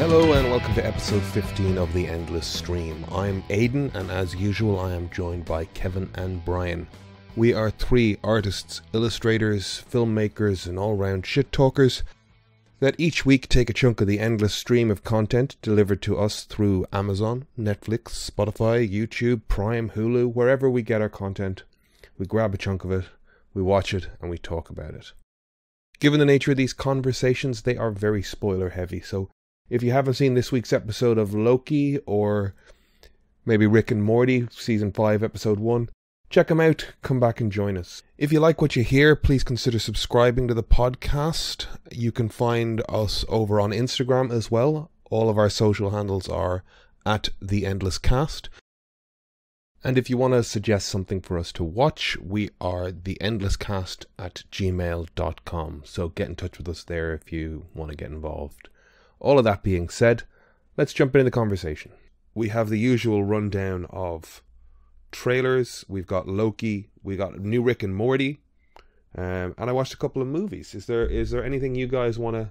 Hello and welcome to episode 15 of The Endless Stream. I'm Aidan and as usual I am joined by Kevin and Brian. We are three artists, illustrators, filmmakers and all-round shit talkers that each week take a chunk of the endless stream of content delivered to us through Amazon, Netflix, Spotify, YouTube, Prime, Hulu, wherever we get our content. We grab a chunk of it, we watch it and we talk about it. Given the nature of these conversations, they are very spoiler heavy, so if you haven't seen this week's episode of Loki, or maybe Rick and Morty, Season 5, Episode 1, check them out, come back and join us. If you like what you hear, please consider subscribing to the podcast. You can find us over on Instagram as well. All of our social handles are at The Endless Cast. And if you want to suggest something for us to watch, we are theendlesscast@gmail.com. So get in touch with us there if you want to get involved. All of that being said, let's jump into the conversation. We have the usual rundown of trailers. We've got Loki. We got new Rick and Morty. And I watched a couple of movies. Is there anything you guys want to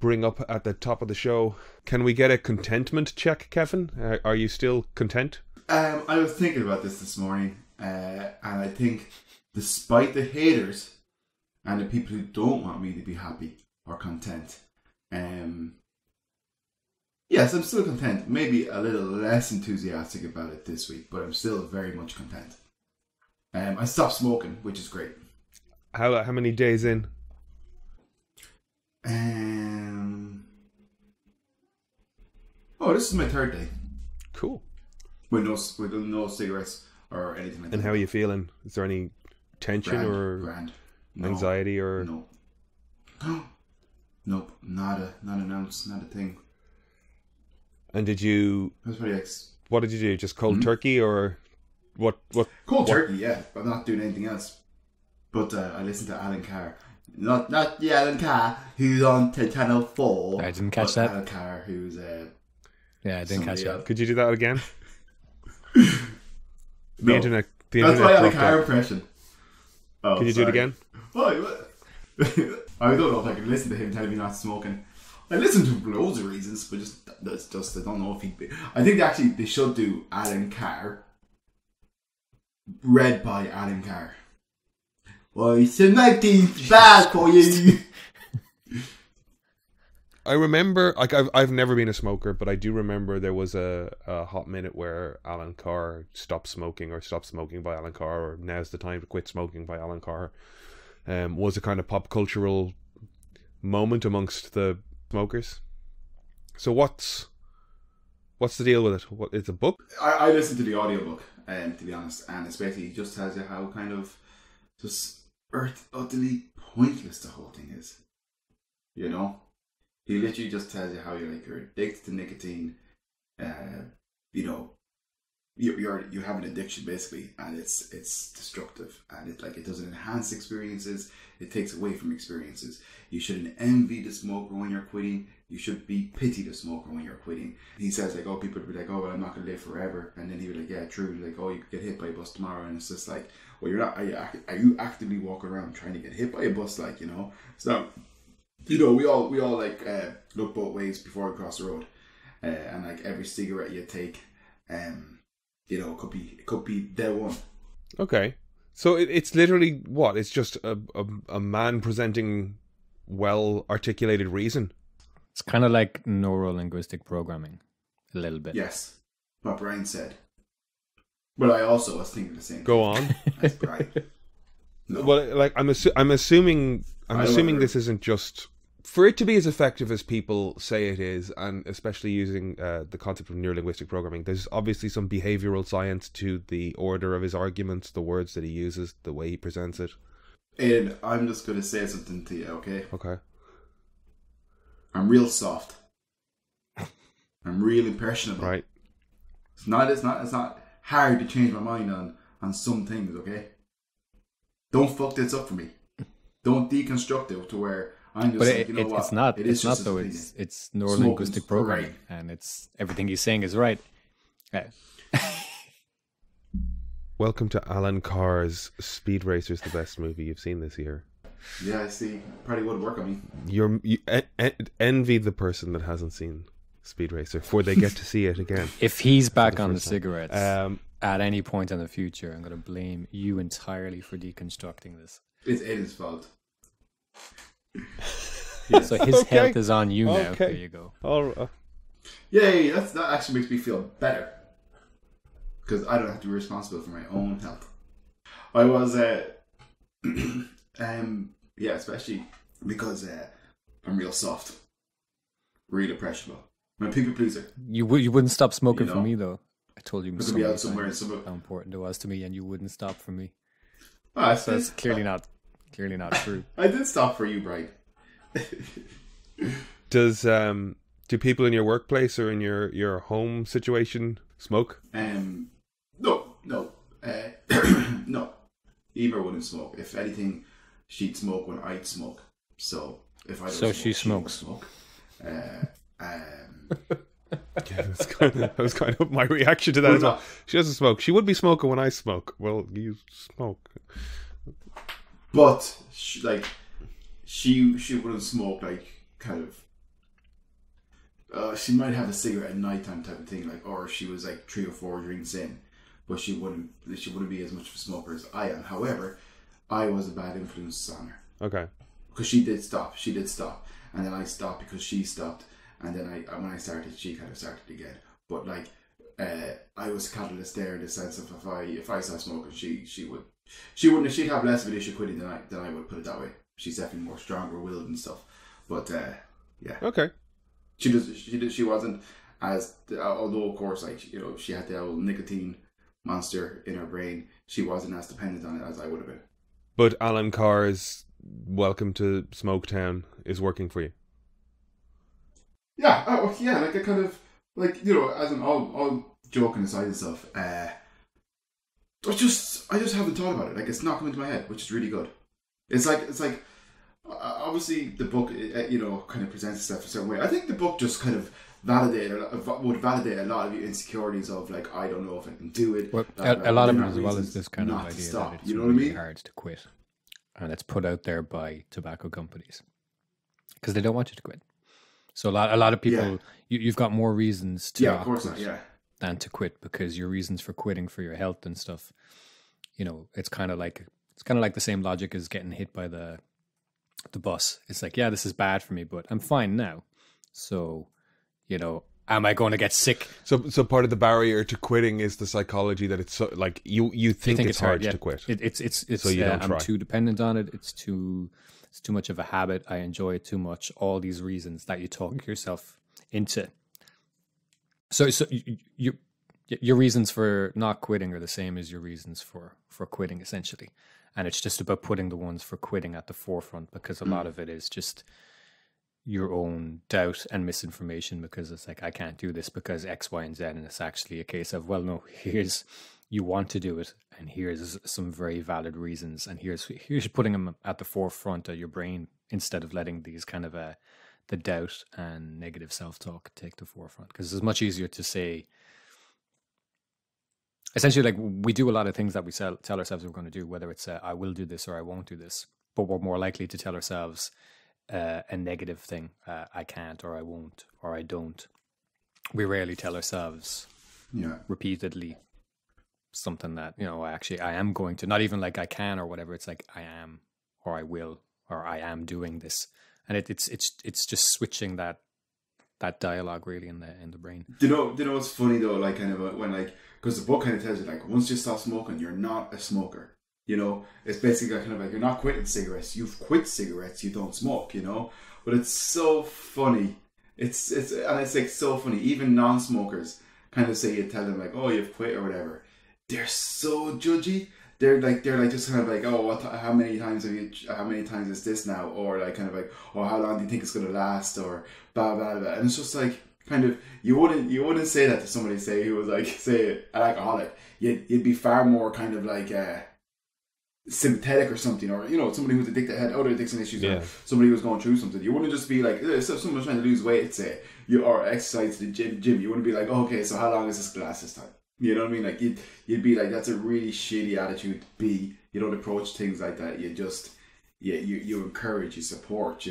bring up at the top of the show? Can we get a contentment check, Kevin? Are you still content? I was thinking about this morning. And I think despite the haters and the people who don't want me to be happy or content, yes, I'm still content. Maybe a little less enthusiastic about it this week, but I'm still very much content. I stopped smoking, which is great. How many days in? This is my third day. Cool. With no cigarettes or anything like that. And how are you feeling? Is there any tension Grand. anxiety or? No. Nope, not an ounce, not a thing. And did you? I was pretty what did you do? Just cold turkey or what? Cold turkey, yeah. I'm not doing anything else. But I listened to Alan Carr, not the Alan Carr who's on Channel 4. I didn't catch that. Alan Carr, who's I didn't catch that. Could you do that again? The internet. That's my Alan Carr impression. Oh, can you do it again? I don't know if I can listen to him telling me not smoking. I listen to loads of reasons, but just I don't know if he'd be. I think they should do Alan Carr, read by Alan Carr. Well, smoking's bad for you. I remember, I've never been a smoker, but I do remember there was a hot minute where Alan Carr stopped smoking, or stopped smoking by Alan Carr, or now's the time to quit smoking by Alan Carr. Was a kind of pop cultural moment amongst the smokers. So what's the deal with it? It's a book? I listened to the audiobook, to be honest, and it's basically just tells you how kind of just utterly pointless the whole thing is. You know? He literally just tells you how you're addicted to nicotine. You have an addiction basically, and it's destructive, and it doesn't enhance experiences. It takes away from experiences. You shouldn't envy the smoker when you're quitting. You should pity the smoker when you're quitting. He says people would be like, oh well, I'm not gonna live forever, and then he'd be like, yeah, true. Like, oh, you could get hit by a bus tomorrow, and it's just like, well, you're not. Are you actively walking around trying to get hit by a bus? Like, you know, so. We all look both ways before we cross the road, and every cigarette you take, it could be day one. Okay, so it's literally what? It's just a man presenting well articulated reason. It's kind of like neuro-linguistic programming, a little bit. Yes, what Brian said. But I also was thinking the same. Go on. As Brian. No. Well, I'm assuming this isn't just for it to be as effective as people say it is, and especially using the concept of neurolinguistic programming. There's obviously some behavioral science to the order of his arguments, the words that he uses, the way he presents it. And I'm just going to say something to you, okay? Okay. I'm real soft. I'm real impressionable. Right. It's not hard to change my mind on some things, okay? Don't fuck this up for me. Don't deconstruct it to where I'm just it's not. It's not though. It's neuro-linguistic programming, right. And it's everything he's saying is right. Yeah. Welcome to Alan Carr's Speed Racer's the best movie you've seen this year. Yeah, I see. Probably would work on me. Envy the person that hasn't seen Speed Racer before they get to see it again. If he's back on the cigarettes at any point in the future, I'm going to blame you entirely for deconstructing this. It's Aiden's fault. Yeah, so his health is on you now. There you go. Yay! That actually makes me feel better because I don't have to be responsible for my own health. I was, especially because I'm real soft, real impressionable. I'm a people pleaser. You wouldn't stop smoking for me though. I told you so many somewhere how important it was to me, and you wouldn't stop for me. So that's clearly not true. I did stop for you, Brian. Do people in your workplace or in your home situation smoke? No. No. Eva wouldn't smoke. If anything, she'd smoke when I'd smoke. So if I don't smoke, she smokes. Smoke. That was kind of my reaction to that as well. She doesn't smoke. She would be smoking when I smoke. Well, you smoke. But she wouldn't smoke kind of. She might have a cigarette at nighttime type of thing, or she was 3 or 4 drinks in, but she wouldn't be as much of a smoker as I am. However, I was a bad influence on her. Okay. Because she did stop, and then I stopped because she stopped, and then when I started, she kind of started again. But I was a catalyst there in the sense of if I started smoking, she'd have less of an issue quitting than I would, put it that way. She's definitely more stronger willed and stuff. But yeah. Okay. She wasn't as, although of course she had the old nicotine monster in her brain. She wasn't as dependent on it as I would have been. But Alan Carr's Welcome to Smoketown is working for you. Yeah. I kind of as an all joking aside and stuff. I just haven't thought about it. It's not coming to my head, which is really good. It's like obviously the book kind of presents itself a certain way. I think the book just kind of would validate a lot of your insecurities of I don't know if I can do it. Well, a lot of it as well as this kind of idea that it's really hard to quit, and it's put out there by tobacco companies because they don't want you to quit. So a lot of people, you've got more reasons to of course not, than to quit, because your reasons for quitting for your health and stuff, it's kind of like the same logic as getting hit by the bus. It's this is bad for me, but I'm fine now. So, am I going to get sick? So part of the barrier to quitting is the psychology that it's so, you think it's hard to quit. It's so you don't try. I'm too dependent on it. It's too much of a habit. I enjoy it too much. All these reasons that you talk yourself into. So your reasons for not quitting are the same as your reasons for quitting, essentially. And it's just about putting the ones for quitting at the forefront, because a lot of it is just your own doubt and misinformation, because it's I can't do this because X, Y, and Z. And it's actually a case of, well, no, you want to do it, and here's some very valid reasons, and here's putting them at the forefront of your brain instead of letting these kind of the doubt and negative self-talk take the forefront, because it's much easier to say. Essentially, we do a lot of things that we tell ourselves we're going to do, whether it's I will do this or I won't do this, but we're more likely to tell ourselves a negative thing, I can't or I won't or I don't. We rarely tell ourselves repeatedly something that, I am going to, not even I can or whatever. It's I am, or I will, or I am doing this. And it's just switching that dialogue really in the brain. Do you know what's funny though? Because the book kind of tells you once you stop smoking, you're not a smoker. It's basically kind of you're not quitting cigarettes. You've quit cigarettes. You don't smoke. But it's so funny. It's so funny. Even non-smokers kind of say, you tell them oh, you've quit or whatever. They're so judgy. They're just kind of oh, how many times is this now? Or oh, how long do you think it's gonna last? Or blah blah blah. And it's just kind of, you wouldn't say that to somebody who was say an alcoholic. You'd be far more kind of sympathetic or something, or somebody who's addicted, had other addiction issues, or somebody who's going through something. You wouldn't just be if someone's trying to lose weight, say, or exercise to the gym. You wouldn't be oh, okay, so how long is this gonna last this time? You know what I mean? You'd be that's a really shitty attitude to be. You don't approach things like that. you encourage, you support,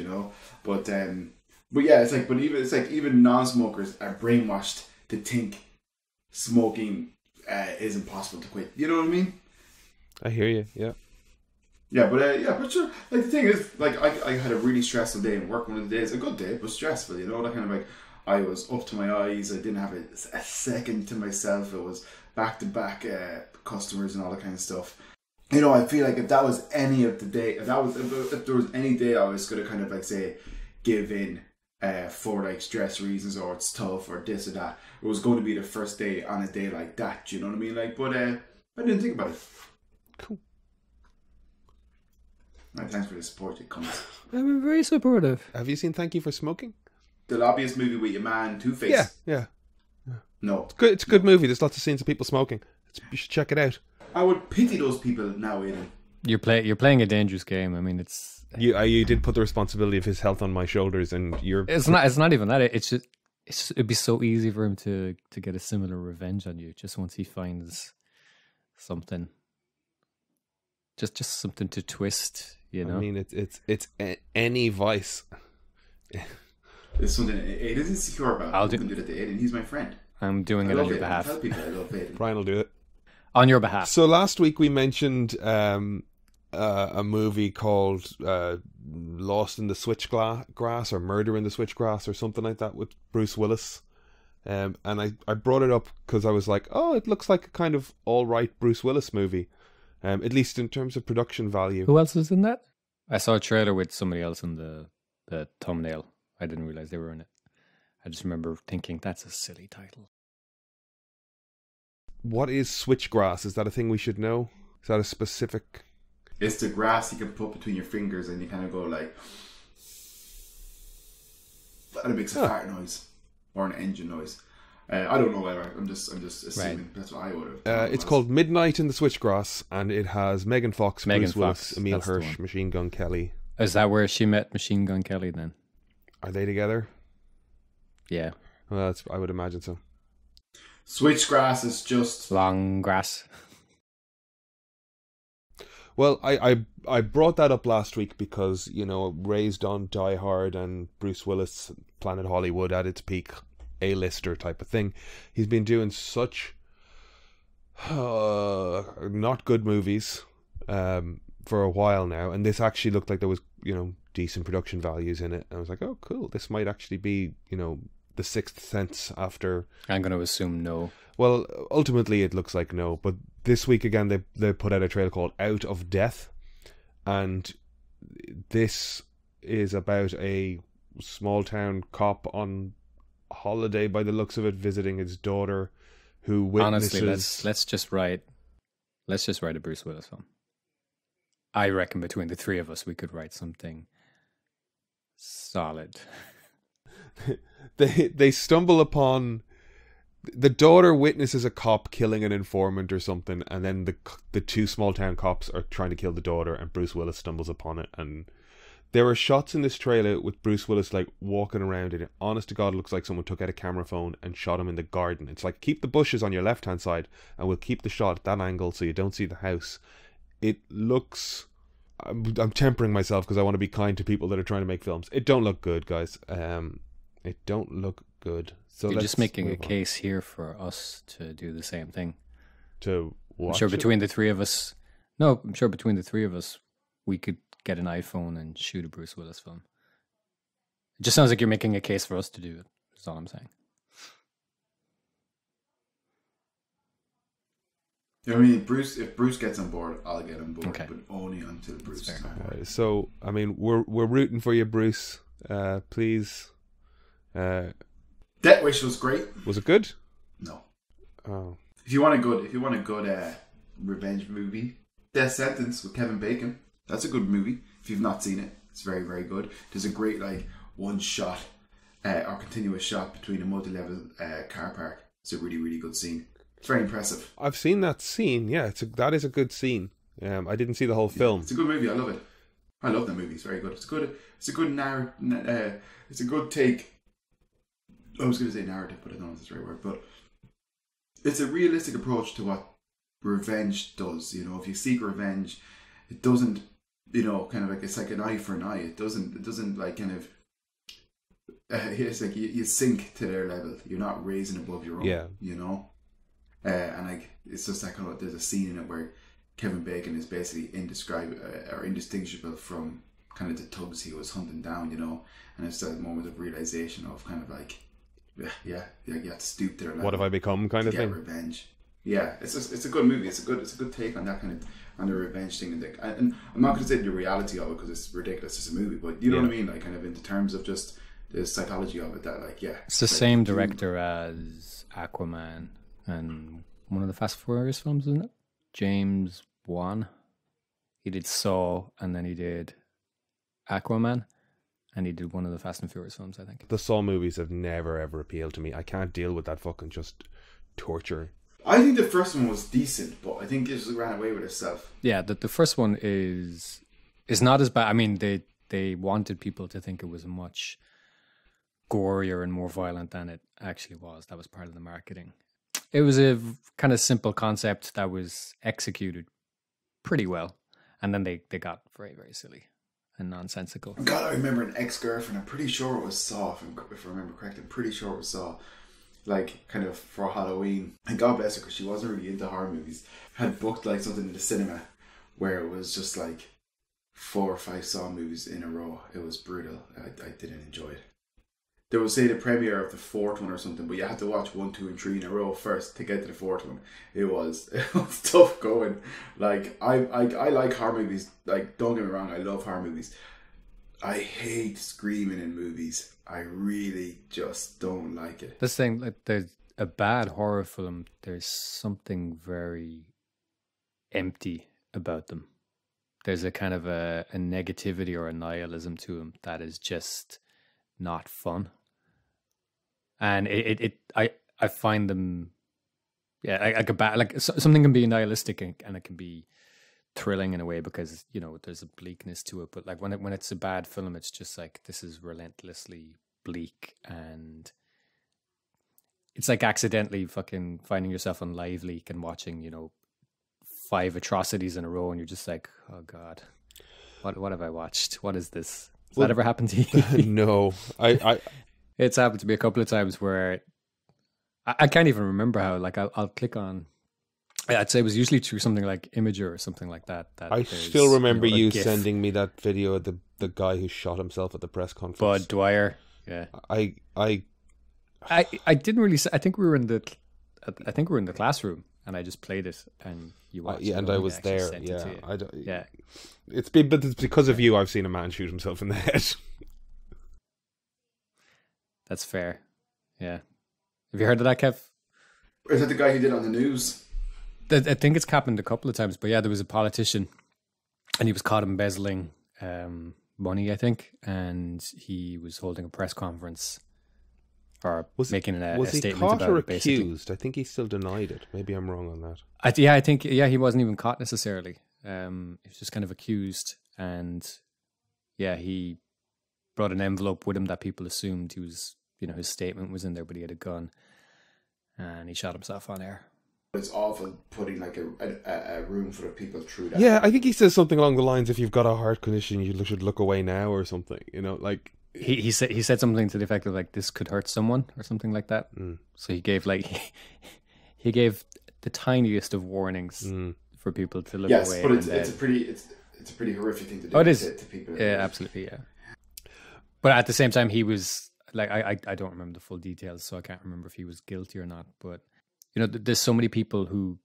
But yeah, it's like even non-smokers are brainwashed to think smoking is impossible to quit. You know what I mean? I hear you. Yeah. Yeah, but sure. Like the thing is, like I had a really stressful day in work. One of the days, a good day, but stressful. That kind of like I was up to my eyes. I didn't have a second to myself. It was back to back customers and all that kind of stuff. I feel like if that was any of the day, if there was any day I was gonna kind of like say give in for like stress reasons or it's tough or this or that, it was going to be the first day on a day like that. You know what I mean? Like, but I didn't think about it. Cool. Right, thanks for the support, you cunts. I'm very supportive. Have you seen Thank You for Smoking? The lobbyist movie with your man Two-Face. Yeah. No. It's a good movie. There's lots of scenes of people smoking. You should check it out. I would pity those people now, Aidan. You're playing a dangerous game. I mean, it's you did put the responsibility of his health on my shoulders, and you're. It's not even that. It'd be so easy for him to get a similar revenge on you just once he finds something. Just something to twist, I mean, it's any vice. It's something Aidan's insecure about. You can do that to Aidan. He's my friend. I'm doing it on your behalf. Tell people I love Aidan. Brian will do it on your behalf. So last week we mentioned a movie called Lost in the Switchgrass or Murder in the Switchgrass or something like that with Bruce Willis. And I brought it up because I was like, oh, it looks like a kind of all right Bruce Willis movie. At least in terms of production value. Who else was in that? I saw a trailer with somebody else in the thumbnail. I didn't realize they were in it. I just remember thinking, that's a silly title. What is switchgrass? Is that a thing we should know? Is that a specific... It's the grass you can put between your fingers and you kind of go like... And it makes a fart noise. Or an engine noise. I don't know whether I'm just assuming right. That's what I would have. It's called Midnight in the Switchgrass, and it has Megan Fox, Bruce Willis, Emile Hirsch, Machine Gun Kelly. Is that where she met Machine Gun Kelly then? Are they together? Yeah. Well, I would imagine so. Switchgrass is just long grass. Well, I brought that up last week because raised on Die Hard and Bruce Willis, Planet Hollywood at its peak. A-lister type of thing. He's been doing such not good movies for a while now, and this actually looked like there was decent production values in it. And I was like, oh cool, this might actually be the Sixth Sense after. I'm going to assume no. Well, ultimately it looks like no, but this week again they put out a trailer called Out of Death, and this is about a small town cop on holiday by the looks of it, visiting his daughter, who witnesses. Honestly, let's just write a Bruce Willis film. I reckon between the three of us, we could write something solid. They stumble upon the daughter witnesses a cop killing an informant or something, and then the two small town cops are trying to kill the daughter, and Bruce Willis stumbles upon it. And there are shots in this trailer with Bruce Willis like walking around, and it honest to God looks like someone took out a camera phone and shot him in the garden. It's like, keep the bushes on your left hand side and we'll keep the shot at that angle so you don't see the house. It looks... I'm tempering myself because I want to be kind to people that are trying to make films. It don't look good, guys. It don't look good. So you're just making a case here for us to do the same thing. To watch I'm sure between the three of us... No, I'm sure between the three of us, we could get an iPhone and shoot a Bruce Willis film. It just sounds like you're making a case for us to do it. That's all I'm saying. I mean, if Bruce gets on board, I'll get on board, but only until Bruce is on board. So, I mean, we're rooting for you, Bruce. Please. Death Wish was great. Was it good? No. Oh. If you want a good revenge movie, Death Sentence with Kevin Bacon. That's a good movie. If you've not seen it, it's very, very good. There's a great one shot or continuous shot between a multi-level car park. It's a really, really good scene. It's very impressive. I've seen that scene. Yeah, that is a good scene. I didn't see the whole film. It's a good movie. I love it. I love that movie. It's very good. It's a good take. I was going to say narrative, but I don't know if that's the right word. But it's a realistic approach to what revenge does. If you seek revenge, it doesn't kind of like, it's like an eye for an eye. It doesn't like kind of, it's like you sink to their level. You're not raising above your own. Yeah. And like, it's just like, there's a scene in it where Kevin Bacon is basically indistinguishable from kind of the thugs he was hunting down, and it's that moment of realization of kind of like, you have to stoop to their level. What have I become, kind of get thing? Revenge. Yeah, it's a good movie. It's a good take on that kind of, on the revenge thing. And I'm not going to say the reality of it because it's ridiculous. It's a movie, but you know what I mean. Like, kind of in terms of just the psychology of it. That, like, it's the same director as Aquaman and one of the Fast and Furious films, isn't it? James Wan. He did Saw, and then he did Aquaman, and he did one of the Fast and Furious films, I think. The Saw movies have never ever appealed to me. I can't deal with that fucking just torture. I think the first one was decent, but I think it just ran away with itself. Yeah, the first one is not as bad. I mean, they wanted people to think it was much gorier and more violent than it actually was. That was part of the marketing. It was a kind of simple concept that was executed pretty well, and then they got very, very silly and nonsensical. God, I remember an ex-girlfriend. I'm pretty sure it was Saw, if I remember correctly. I'm pretty sure it was Saw. Like, kind of for Halloween, and God bless her, because she wasn't really into horror movies, had booked like something in the cinema where it was just like 4 or 5 Saw movies in a row. It was brutal. I didn't enjoy it. There was, say, the premiere of the 4th one or something, but you had to watch 1, 2, and 3 in a row first to get to the 4th one. It was tough going. Like, I like horror movies. Like, don't get me wrong, I love horror movies. I hate screaming in movies. I really just don't like it. This thing, like, there's a bad horror film, there's something very empty about them. There's a kind of a negativity or a nihilism to them that is just not fun. And I find them, something can be nihilistic and it can be thrilling in a way because there's a bleakness to it, but like when it's a bad film, it's just like, this is relentlessly bleak, and it's like accidentally fucking finding yourself on Live Leak and watching 5 atrocities in a row, and you're just like, oh god, what have I watched? What is this? Has that ever happened to you? No, it's happened to me a couple of times where I can't even remember how. Like, I'll click on, I'd say it was usually through something like Imager or something like that. I still remember you sending me that video of the guy who shot himself at the press conference. Bud Dwyer. Yeah. I didn't really. I think we were in the classroom, and I just played it, and you watched. Yeah, and I was there. Yeah, yeah. It's because of you. I've seen a man shoot himself in the head. That's fair. Yeah. Have you heard of that, Kev? Is that the guy who did on the news? I think it's happened a couple of times, but yeah, there was a politician, and he was caught embezzling money, I think, and he was holding a press conference or making a statement about it. Was he caught or accused? I think he still denied it. Maybe I'm wrong on that. I think he wasn't even caught necessarily. He was just kind of accused, and he brought an envelope with him that people assumed he was, his statement was in there, but he had a gun, and he shot himself on air. It's awful putting like a room full of people through that. Yeah, I think he says something along the lines, if you've got a heart condition, you should look away now or something. Like he said something to the effect of like, this could hurt someone or something like that. Mm. So he gave he gave the tiniest of warnings for people to look away. Yes, but it's a pretty horrific thing to do. Oh, it is to people. Yeah, absolutely. Yeah. But at the same time, he was like, I don't remember the full details, so I can't remember if he was guilty or not. But there's so many people who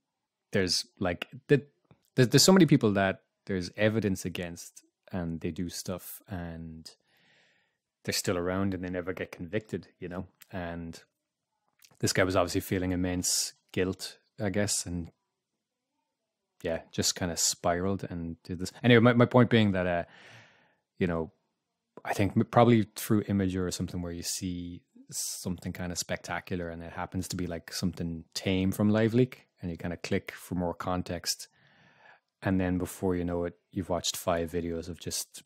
there's so many people that there's evidence against, and they do stuff and they're still around and they never get convicted, and this guy was obviously feeling immense guilt, I guess, and just kind of spiraled and did this. Anyway, my point being that, I think probably through Imager or something where you see something kind of spectacular and it happens to be like something tame from Live Leak, and you kind of click for more context, and then before you know it, you've watched 5 videos of just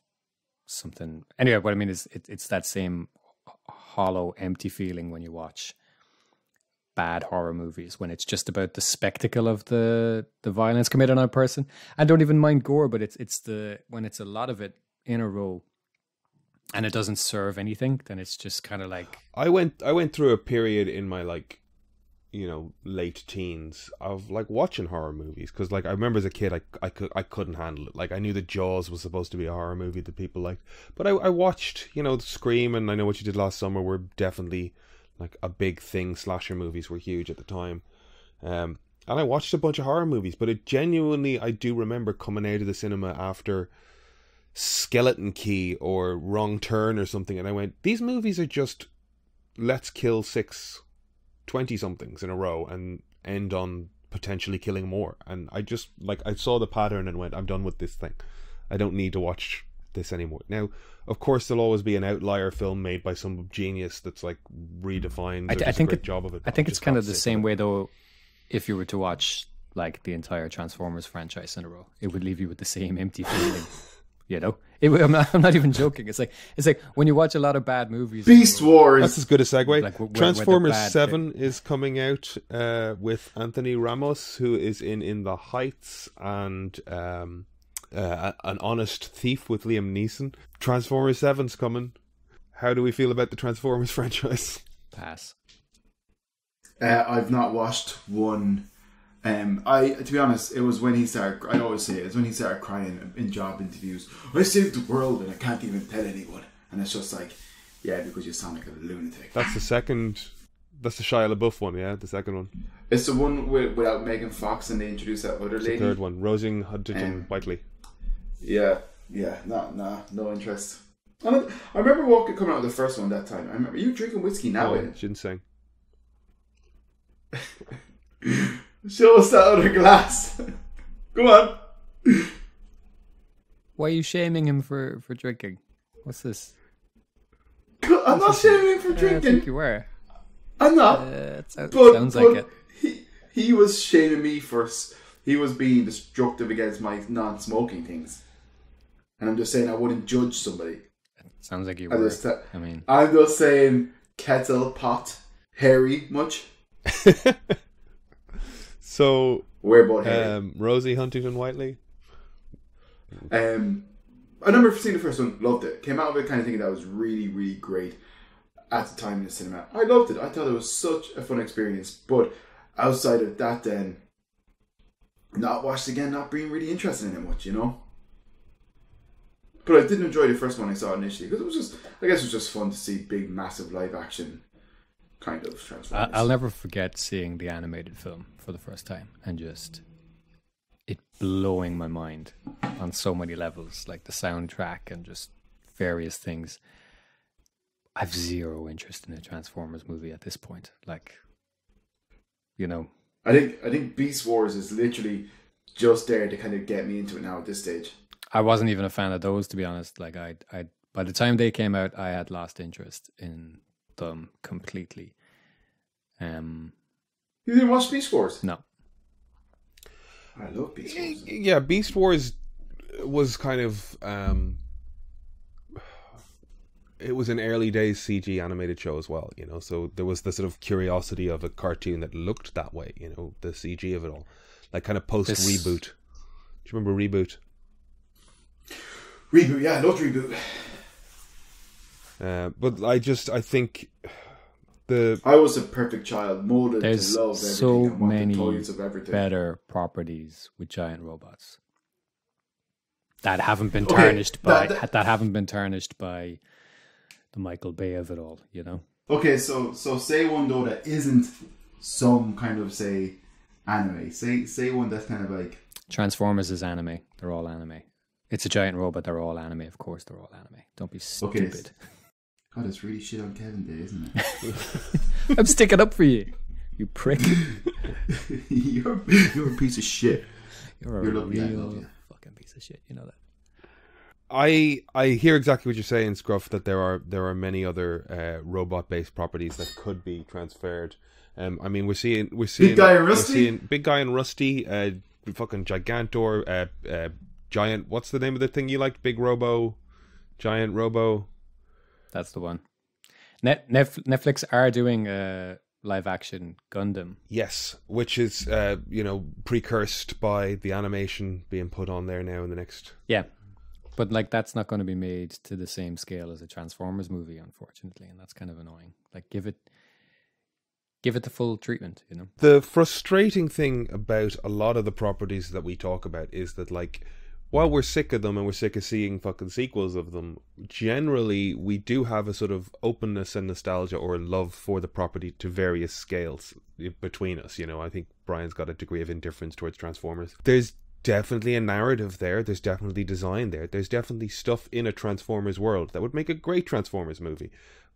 something. Anyway, what I mean is it's that same hollow, empty feeling when you watch bad horror movies when it's just about the spectacle of the violence committed on a person. I don't even mind gore, but it's the when it's a lot of it in a row and it doesn't serve anything, then it's just kind of like I went through a period in my like, you know, late teens of like watching horror movies because like I remember as a kid I couldn't handle it. Like I knew that Jaws was supposed to be a horror movie that people liked, but I watched, you know, Scream and I Know What You Did Last Summer were definitely like a big thing. Slasher movies were huge at the time, and I watched a bunch of horror movies. But it genuinely, I do remember coming out of the cinema after Skeleton Key or Wrong Turn or something, and I went, these movies are just let's kill 6 20-somethings in a row and end on potentially killing more. And I just, like, I saw the pattern and went, I'm done with this thing. I don't need to watch this anymore. Now, of course, there'll always be an outlier film made by some genius that's like redefined or does a great job of it. I think it's kind of the same way though. If you were to watch like the entire Transformers franchise in a row, it would leave you with the same empty feeling. You know, I'm not even joking. It's like when you watch a lot of bad movies. Beast Wars. That's as good a segue. Like, Transformers 7 is coming out with Anthony Ramos, who is in The Heights, and An Honest Thief with Liam Neeson. Transformers 7's coming. How do we feel about the Transformers franchise? Pass. I've not watched one. To be honest, it was when he started. I always say it's when he started crying in job interviews. I saved the world and I can't even tell anyone. And it's just like, yeah, because you sound like a lunatic. That's the second. That's the Shia LaBeouf one, yeah, the second one. It's the one without Megan Fox and they introduce that other lady. The third one, Rosie Huntington-Whiteley. Yeah, no interest. I remember coming out of the first one that time. I remember you drinking whiskey now. Ginseng. Show us that other glass. Go on. Why are you shaming him for drinking? What's this? I'm not shaming him for drinking. I think you were. I'm not. Sounds like it. He was shaming me for. He was being destructive against my non-smoking things, and I'm just saying I wouldn't judge somebody. Sounds like you were. I'm just saying kettle, pot, hairy, much. So, where about hairy? Rosie Huntington-Whiteley? I remember seeing the first one, loved it. Came out of it kind of thinking that was really, really great at the time in the cinema. I loved it. I thought it was such a fun experience. But outside of that then, not watched again, not being really interested in it much, you know? But I did enjoy the first one I saw initially because it was just, I guess it was just fun to see big, massive live action kind of Transformers. I'll never forget seeing the animated film for the first time and just it blowing my mind on so many levels, like the soundtrack and just various things. I've zero interest in a Transformers movie at this point. Like, you know, I think Beast Wars is literally just there to kind of get me into it now at this stage. I wasn't even a fan of those, to be honest. Like I by the time they came out, I had lost interest in them completely. You didn't watch Beast Wars? No. I love Beast Wars. Yeah, Beast Wars was kind of it was an early days CG animated show as well, you know, so there was the sort of curiosity of a cartoon that looked that way, you know, the CG of it all. Like kind of post Reboot. Do you remember Reboot? Reboot, yeah, I loved Reboot. But I think I was a perfect child, molded to love everything so and want many the toys of everything. Better properties with giant robots that haven't been tarnished that haven't been tarnished by the Michael Bay of it all, you know. Okay, so say one though that isn't some kind of say anime. Say one that's kind of like Transformers is anime. They're all anime. It's a giant robot. They're all anime. Of course, they're all anime. Don't be stupid. Okay. God, it's really shit on Kevin Day, isn't it? I'm sticking up for you, you prick. You're a piece of shit. You're a real fucking piece of shit. You know that. I hear exactly what you're saying, Scruff. That there are many other robot based properties that could be transferred. I mean, we're seeing Big Guy and Rusty. Big Guy and Rusty. Fucking Gigantor. Giant. What's the name of the thing you liked? Big Robo. Giant Robo. That's the one. Netflix are doing a live action Gundam. Yes, which is precursed by the animation being put on there now in the next. Yeah, but like that's not going to be made to the same scale as a Transformers movie, unfortunately, and that's kind of annoying. Like give it the full treatment, you know. The frustrating thing about a lot of the properties that we talk about is that, like, while we're sick of them and we're sick of seeing fucking sequels of them, generally we do have a sort of openness and nostalgia or love for the property to various scales between us. You know, I think Brian's got a degree of indifference towards Transformers. There's definitely a narrative there. There's definitely design there. There's definitely stuff in a Transformers world that would make a great Transformers movie.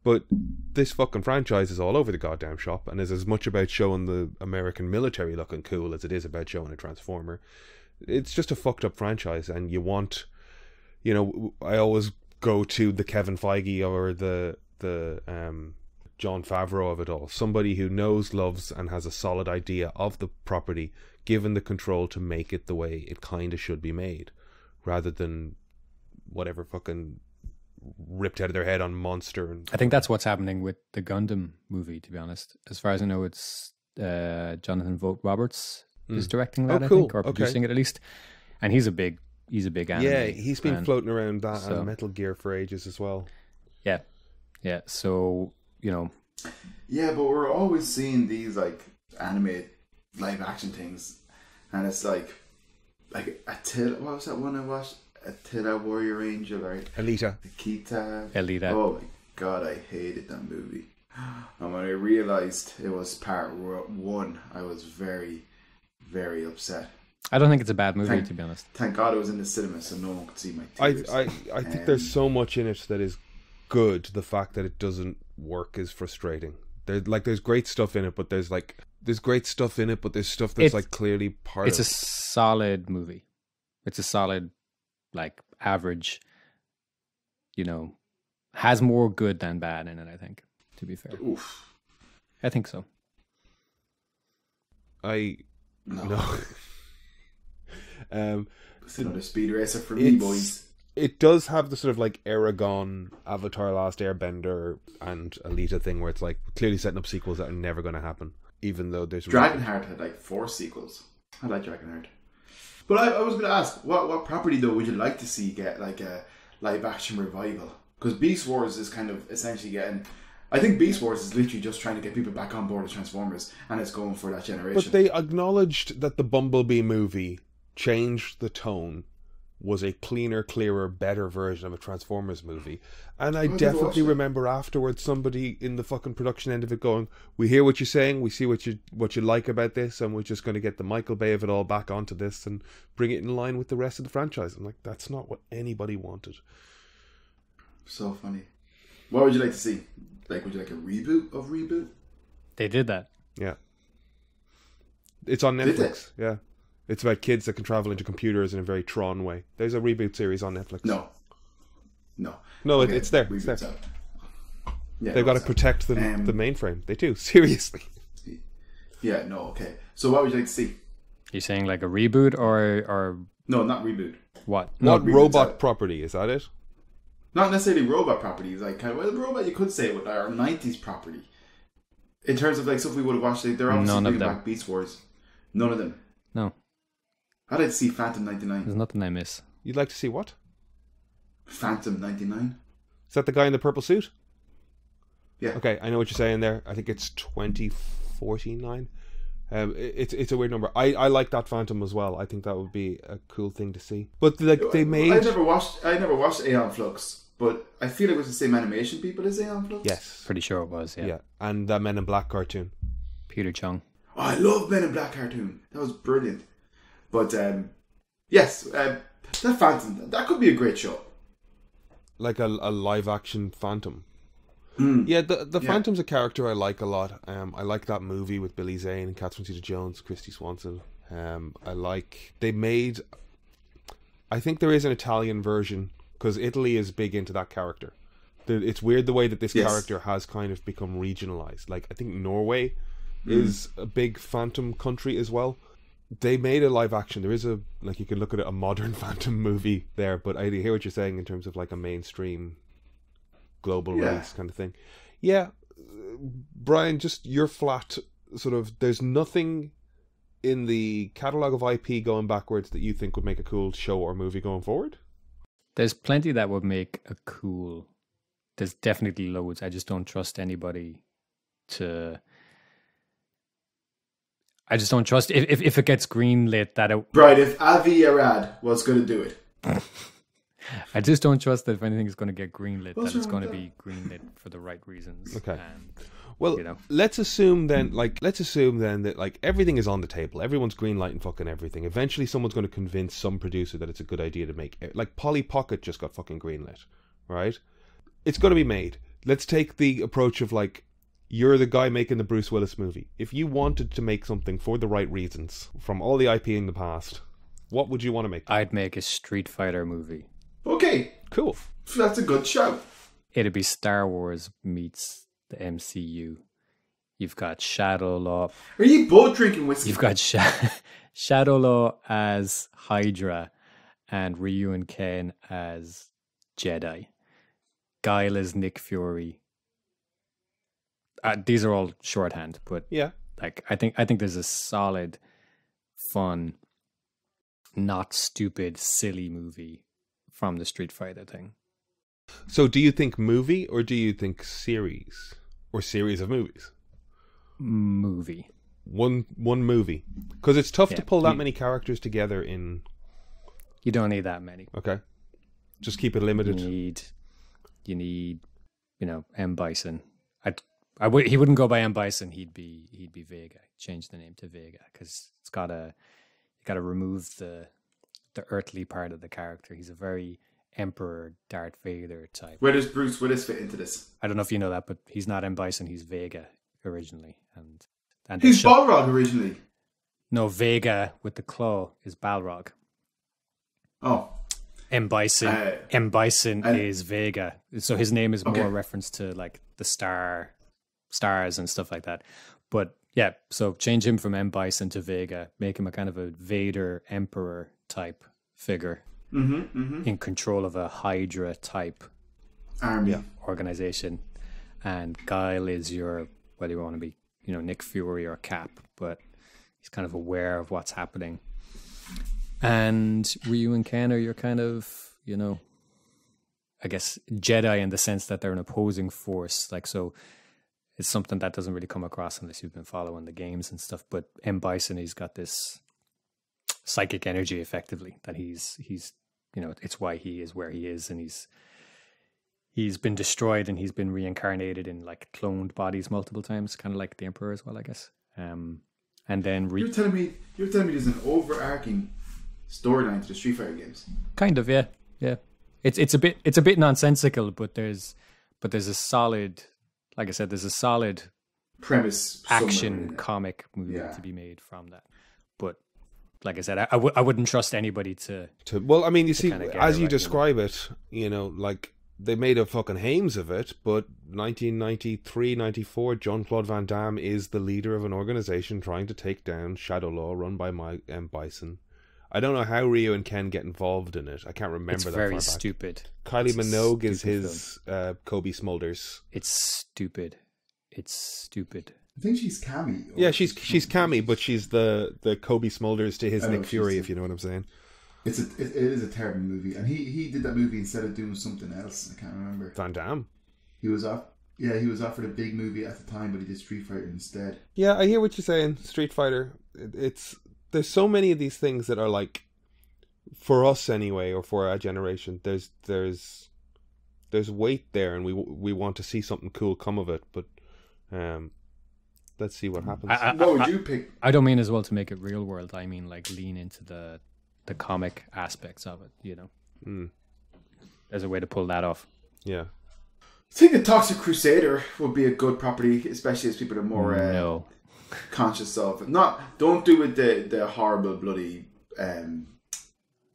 But this fucking franchise is all over the goddamn shop and is as much about showing the American military looking cool as it is about showing a Transformer. It's just a fucked up franchise, and you want, you know, I always go to the Kevin Feige or the Jon Favreau of it all. Somebody who knows, loves, and has a solid idea of the property, given the control to make it the way it kind of should be made, rather than whatever fucking ripped out of their head on Monster. And I think that's what's happening with the Gundam movie, to be honest. As far as I know, it's Jonathan Vogt Roberts is directing that, I think, or producing it at least. And he's a big anime. Yeah, he's been floating around that and Metal Gear for ages as well. Yeah. Yeah. So, you know. Yeah, but we're always seeing these like anime live action things, and it's like Attila, what was that one I watched? Attila Warrior Angel, right? Alita. Alita. Oh my god, I hated that movie. And when I realised it was part one, I was very, very upset. I don't think it's a bad movie, to be honest. Thank God it was in the cinema so no one could see my tears. I think there's so much in it that is good. The fact that it doesn't work is frustrating. There's great stuff in it, but there's great stuff in it, but there's stuff that's like clearly part of it. It's a solid movie. It's a solid, like, average, you know, has more good than bad in it, I think, to be fair. Oof. I think so. No. It's another speed racer for me, boys. It does have the sort of like Aragon, Avatar: Last Airbender, and Alita thing where it's like clearly setting up sequels that are never going to happen, even though there's Dragonheart had like 4 sequels. I like Dragonheart. But I was going to ask, what property though would you like to see get like a live action revival? Because Beast Wars is kind of essentially getting. I think Beast Wars is literally just trying to get people back on board with Transformers, and it's going for that generation. But they acknowledged that the Bumblebee movie changed the tone, was a cleaner, clearer, better version of a Transformers movie. And I definitely remember afterwards somebody in the fucking production end of it going, we hear what you're saying, we see what you like about this, and we're just going to get the Michael Bay of it all back onto this and bring it in line with the rest of the franchise. I'm like, that's not what anybody wanted. So funny. What would you like to see? Like, would you like a reboot of Reboot? They did that. Yeah. It's on Netflix. Yeah. It's about kids that can travel into computers in a very Tron way. There's a reboot series on Netflix. No, okay, it's there. It's there. Yeah, they've got to protect the mainframe. They do. Seriously. Yeah, no, okay. So what would you like to see? You're saying like a reboot or No, not reboot. what? What robot property? Is that it? Not necessarily robot properties. Like, kind of, well, robot you could say with our 90s property. In terms of like stuff we would have watched, they're obviously bringing back Beast Wars. None of them. No. I'd like to see Phantom 99. There's nothing I miss. You'd like to see what? Phantom 99. Is that the guy in the purple suit? Yeah. Okay, I know what you're saying there. I think it's 2049. It's a weird number. I like that Phantom as well. I think that would be a cool thing to see. But like they made. I never watched Aeon Flux, but I feel it was the same animation people as Aeon Flux. Yes, Pretty sure it was. Yeah. And that Men in Black cartoon. Peter Chung. Oh, I love Men in Black cartoon. That was brilliant. But yes, that Phantom, that could be a great show. Like a live action Phantom. Yeah, the Phantom's a character I like a lot. I like that movie with Billy Zane and Catherine Zeta-Jones, Christy Swanson. They made, I think there is an Italian version, because Italy is big into that character. It's weird the way that this character has kind of become regionalized. Like, I think Norway is a big Phantom country as well. They made a live action. There is you can look at it, a modern Phantom movie there, but I hear what you're saying in terms of like a mainstream global release kind of thing. Yeah, Brian, just your flat sort of, there's nothing in the catalogue of IP going backwards that you think would make a cool show or movie going forward? There's plenty that would make a cool. There's definitely loads. I just don't trust anybody to. I just don't trust if it gets greenlit that it. Right, if Avi Arad was going to do it. I just don't trust that if anything is going to get greenlit, What's that it's wrong going to with be greenlit for the right reasons. Okay. And, Well, you know. let's assume then that like everything is on the table. Everyone's greenlighting fucking everything. Eventually, someone's going to convince some producer that it's a good idea to make it. Like Polly Pocket just got fucking greenlit, right? It's going to be made. Let's take the approach of like, you're the guy making the Bruce Willis movie. If you wanted to make something for the right reasons from all the IP in the past, what would you want to make? I'd make a Street Fighter movie. Okay, Cool. that's a good shout. It'd be Star Wars meets the MCU. You've got Shadow Law. Are you both drinking whiskey? You've got Shadow Law as Hydra, and Ryu and Ken as Jedi. Guile as Nick Fury. These are all shorthand, but Yeah. like I think there's a solid, fun, not stupid, silly movie from the Street Fighter thing. So do you think movie or do you think series? Or series of movies? Movie. One movie. Because it's tough to Yeah, pull that many characters together in... You don't need that many. Okay. Just keep it You limited. need, M. Bison. He wouldn't go by M. Bison. He'd be Vega. Change the name to Vega because you gotta remove the earthly part of the character. He's a very Emperor Darth Vader type. Where does Bruce Willis fit into this? I don't know if you know that, but he's not M. Bison. He's Vega originally, and He's Balrog originally. No, Vega with the claw is Balrog. Oh, M. Bison. M. Bison is Vega, so his name is more a reference to like the stars and stuff like that. But yeah, so change him from M. Bison to Vega, make him a kind of a Vader Emperor type figure in control of a Hydra type army organization, and Guile is your, whether you want to be Nick Fury or Cap, but he's kind of aware of what's happening. And Ryu and Ken are your kind of, I guess Jedi in the sense that they're an opposing force. Like, so it's something that doesn't really come across unless you've been following the games and stuff. But M. Bison, he's got this psychic energy effectively that he's it's why he is where he is, and he's been destroyed and he's been reincarnated in like cloned bodies multiple times, kind of like the Emperor as well, I guess. And then you're telling me there's an overarching storyline to the Street Fighter games. Kind of, yeah. It's a bit nonsensical, but there's a solid, like I said, there's a solid premise, action comic movie to be made from that. But like I said, I wouldn't trust anybody to. Well, I mean, you see, as you right, describe it, like they made a fucking hames of it, but 1993, 94, Jean-Claude Van Damme is the leader of an organization trying to take down Shadow Law, run by M. Bison. I don't know how Ryu and Ken get involved in it. I can't remember it's that very far back. stupid. Kylie Minogue is his Kobe Smulders. It's stupid. I think she's Cammy. Yeah, she's Cammy, but she's the Kobe Smulders to his Nick Fury, if you know what I'm saying. It is a terrible movie, and he did that movie instead of doing something else. I can't remember. Van Damme. He was offered a big movie at the time, but he did Street Fighter instead. Yeah, I hear what you're saying. Street Fighter. There's so many of these things that are like, for us anyway, or for our generation. There's weight there, and we want to see something cool come of it. But let's see what happens. What would you pick? I don't mean as well to make it real world. I mean like lean into the comic aspects of it. There's a way to pull that off. Yeah. I think the Toxic Crusader would be a good property, especially as people are more conscious of. Don't do it the horrible, bloody,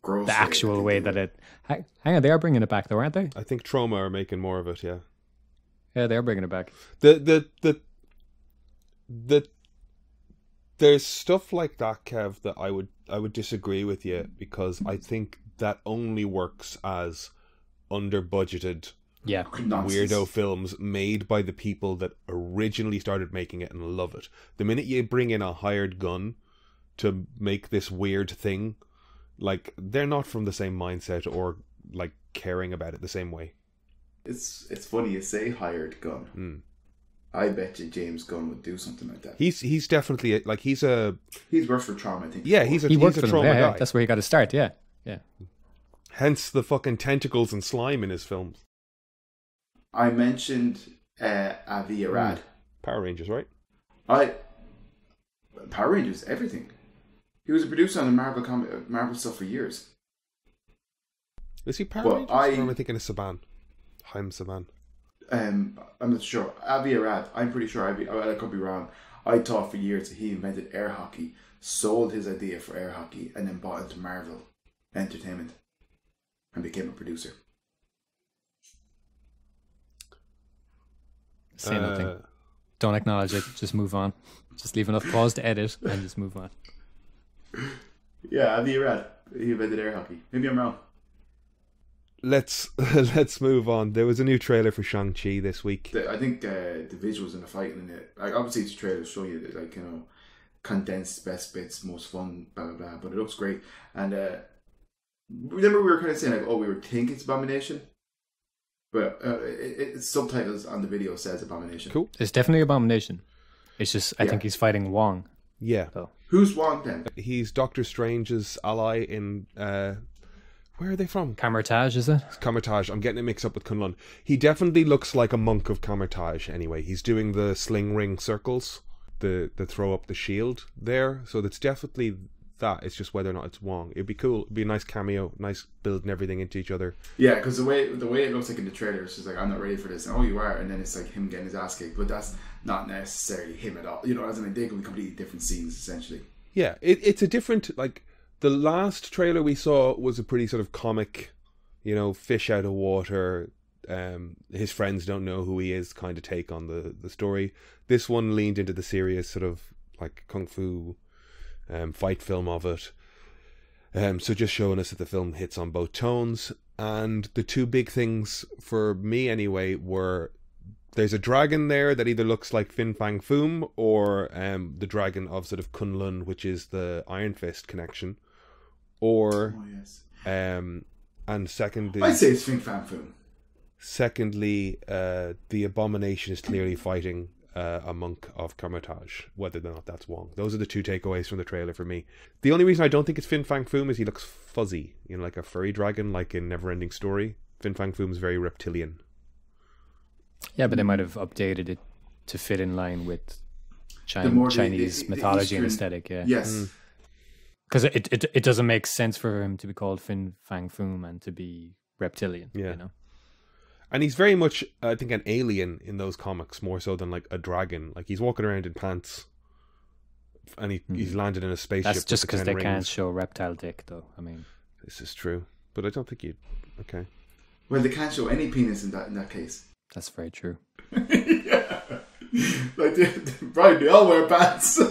gross. The actual way that it. Hang on, they are bringing it back though, aren't they? I think Troma are making more of it. Yeah. Yeah, they are bringing it back. There's stuff like that, Kev, that I would disagree with you, because I think that only works as under budgeted Yeah. nonsense. weirdo films made by the people that originally started making it and love it. The minute you bring in a hired gun to make this weird thing, like, they're not from the same mindset or like caring about it the same way. It's funny you say hired gun. Mm. I bet you James Gunn would do something like that. He's definitely like he's worked for Trauma, I think. yeah before. He worked he's a for them. trauma Yeah, guy. that's where he got to start. Yeah. Yeah. Hence the fucking tentacles and slime in his films. I mentioned Avi Arad. Power Rangers, right? Power Rangers, everything. He was a producer on the Marvel stuff for years. Is he Power Well, Rangers? Or am I thinking of Saban? Haim Saban. I'm not sure. Avi Arad, I'm pretty sure. I could be wrong. I thought for years that he invented air hockey, sold his idea for air hockey, and then bought into Marvel Entertainment and became a producer. Say nothing. Don't acknowledge it. Just move on. Just leave enough pause to edit and just move on. Yeah, Avi Arad, he invented air hockey. Maybe I'm wrong. Let's move on. There was a new trailer for Shang-Chi this week. I think the visuals and the fighting in it, like obviously it's a trailer show you that, like, you know, condensed best bits, most fun, blah blah blah. But it looks great. And remember we were kind of saying like, oh, we were thinking it's Abomination, but it's subtitles on the video says Abomination. Cool. It's definitely Abomination. It's just I think he's fighting Wong. Yeah. So. Who's Wong then? He's Doctor Strange's ally in where are they from? Kamar-Taj, is it? Kamar-Taj. I'm getting it mixed up with Kunlun. He definitely looks like a monk of Kamar-Taj anyway. He's doing the sling ring circles, the throw up the shield there. So that's definitely that. It's just whether or not it's Wong. It'd be cool. It'd be a nice cameo, nice building everything into each other. Yeah, because the way it looks like in the trailer, it's just like, I'm not ready for this. And, oh, you are. And then it's like him getting his ass kicked. But that's not necessarily him at all. You know, as in, they could be completely different scenes, essentially. Yeah, it's a different, like, the last trailer we saw was a pretty sort of comic, you know, fish out of water, his friends don't know who he is kind of take on the story. This one leaned into the serious sort of like kung fu fight film of it. So just showing us that the film hits on both tones. And the two big things for me anyway were there's a dragon there that either looks like Fin Fang Foom or the dragon of sort of Kunlun, which is the Iron Fist connection. Or, Oh, yes. and secondly, I'd say it's Fin Fang Foom. Secondly, the Abomination is clearly fighting a monk of Kamar-Taj, whether or not that's Wong. Those are the two takeaways from the trailer for me. The only reason I don't think it's Fin Fang Foom is he looks fuzzy, you know, like a furry dragon, like in Neverending Story. Fin Fang Foom is very reptilian. Yeah, but they might have updated it to fit in line with The Chinese mythology and Eastern- aesthetic. Yeah, Yes. because it doesn't make sense for him to be called Fin Fang Foom and to be reptilian. Yeah. You know? And he's very much, I think, an alien in those comics, more so than like a dragon. Like he's walking around in pants, and he's landed in a spaceship. That's just with the because 10 they can't rings. show reptile dick, though. I mean, This is true, but I don't think you. Okay. Well, they can't show any penis in that case. that's very true. Yeah. Like, right, they all wear pants.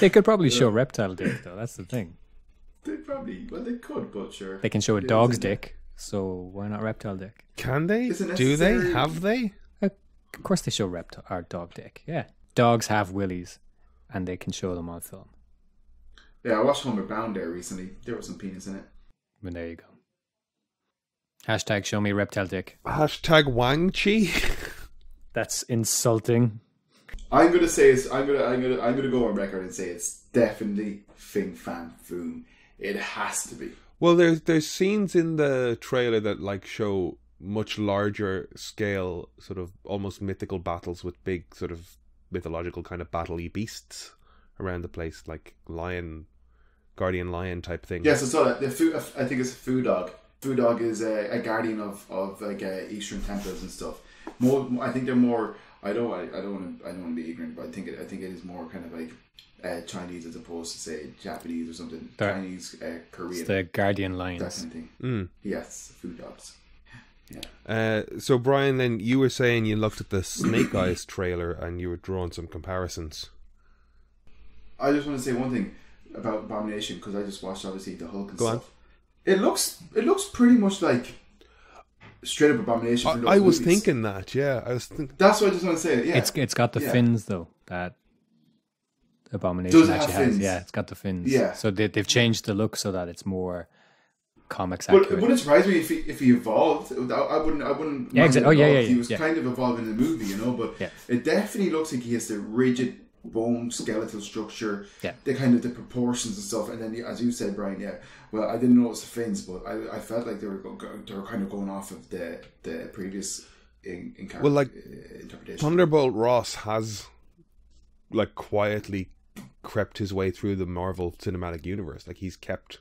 They could probably show reptile dick, though. That's the thing. They could, but sure. They can show a Yeah, dog's isn't it? dick, so why not reptile dick? Can they? Is it Do they? necessary? Have they? Of course, they show reptile or dog dick. Yeah, dogs have willies, and they can show them on film. Yeah, I watched Homer Bound there recently. There was some penis in it. But there you go. Hashtag show me reptile dick. Hashtag Wang Chi. That's insulting. I'm gonna say I'm gonna go on record and say it's definitely Fin Fang Foom. It has to be. Well, there's scenes in the trailer that like show much larger scale, sort of almost mythical battles with big sort of mythological kind of battle-y beasts around the place, like guardian lion type thing. Yes, I saw that. I think it's a Foo Dog. Foo Dog is a guardian of like Eastern temples and stuff. I think they're more. I don't want to be ignorant, but I think it is more kind of like Chinese as opposed to say Japanese or something. Chinese, Korean. It's the guardian That lions. kind of thing. Mm. Yes, Foo Dogs. Yeah. So Brian, then you were saying you looked at the Snake Eyes trailer and you were drawing some comparisons. I just want to say one thing about Abomination because I just watched obviously the Hulk and Go on. stuff. It looks pretty much like straight up abomination. From those I was movies. thinking that. Yeah, I was thinking. That's what I just want to say. Yeah, It's got the Yeah. fins though. That Abomination Does it have actually has. fins? Yeah, it's got the fins. Yeah. So they've changed the look so that it's more comics But accurate. it wouldn't surprise me if he evolved. I wouldn't. Yeah, mind exactly. it Oh, at yeah, all yeah, if He yeah, was yeah. kind of evolving in the movie, you know. But Yeah. it definitely looks like he has the rigid bone skeletal structure. Yeah. The kind of the proportions and stuff. And then, as you said, Brian. Yeah. Well, I didn't notice the fins, but I felt like they were kind of going off of the previous Well, like, interpretation. Thunderbolt Ross has like quietly crept his way through the Marvel Cinematic Universe. Like he's kept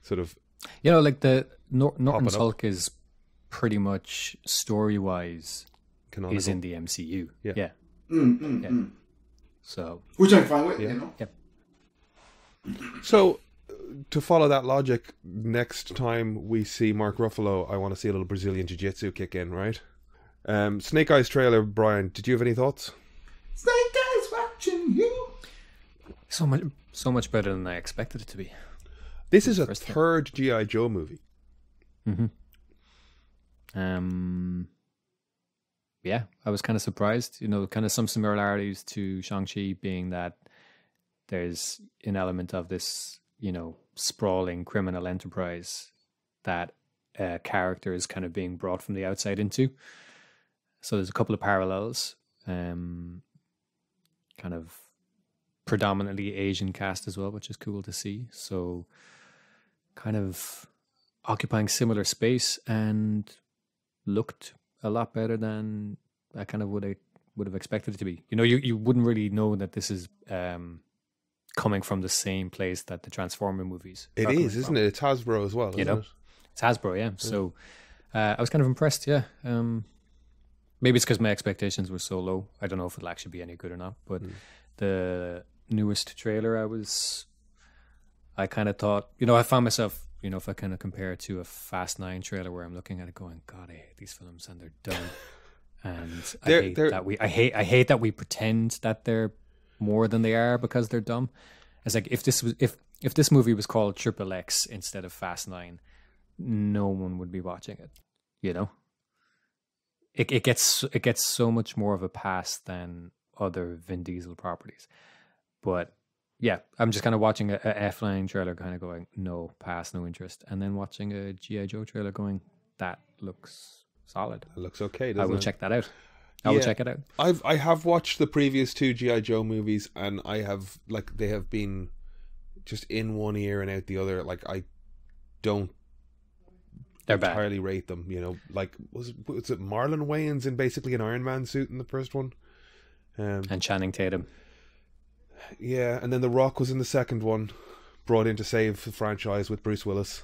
sort of like the Norton's up. Hulk is pretty much story wise canonical. is in the MCU. Yeah. Yeah. Mm. So Which I'm fine with, you know. yeah. So, to follow that logic, next time we see Mark Ruffalo, I want to see a little Brazilian Jiu-Jitsu kick in, right? Snake Eyes trailer, Brian, did you have any thoughts? Snake Eyes watching you. So much better than I expected it to be. This is a First time. third G.I. Joe movie. Yeah, I was kind of surprised. Kind of some similarities to Shang-Chi, being that there's an element of this, sprawling criminal enterprise that a character is kind of being brought from the outside into. So there's a couple of parallels. Kind of predominantly Asian cast as well, which is cool to see. So kind of occupying similar space and looked a lot better than I kind of would have expected it to be. You wouldn't really know that this is coming from the same place that the Transformer movies. It is, isn't it? It's Hasbro as well, isn't it? It's Hasbro, yeah. So I was kind of impressed, yeah. Maybe it's because my expectations were so low. I don't know if it'll actually be any good or not. But the newest trailer, I kind of thought, I found myself, if I kind of compare it to a Fast 9 trailer where I'm looking at it going, God, I hate these films and they're dumb. And I hate that we pretend that they're more than they are because they're dumb. It's like if this movie was called Triple X instead of Fast 9, no one would be watching it. It gets so much more of a pass than other Vin Diesel properties. But yeah, I'm just kind of watching a F9 trailer kind of going, no, pass, no interest. And then watching a G.I. Joe trailer going, that looks solid. It looks okay, doesn't I will it? check that out. I will check it out. I have watched the previous two G.I. Joe movies, and I have, like, they have been just in one ear and out the other. Like, I don't They're entirely rate them, Like, was it Marlon Wayans in basically an Iron Man suit in the first one? And Channing Tatum. Yeah, and then The Rock was in the second one, brought in to save the franchise with Bruce Willis.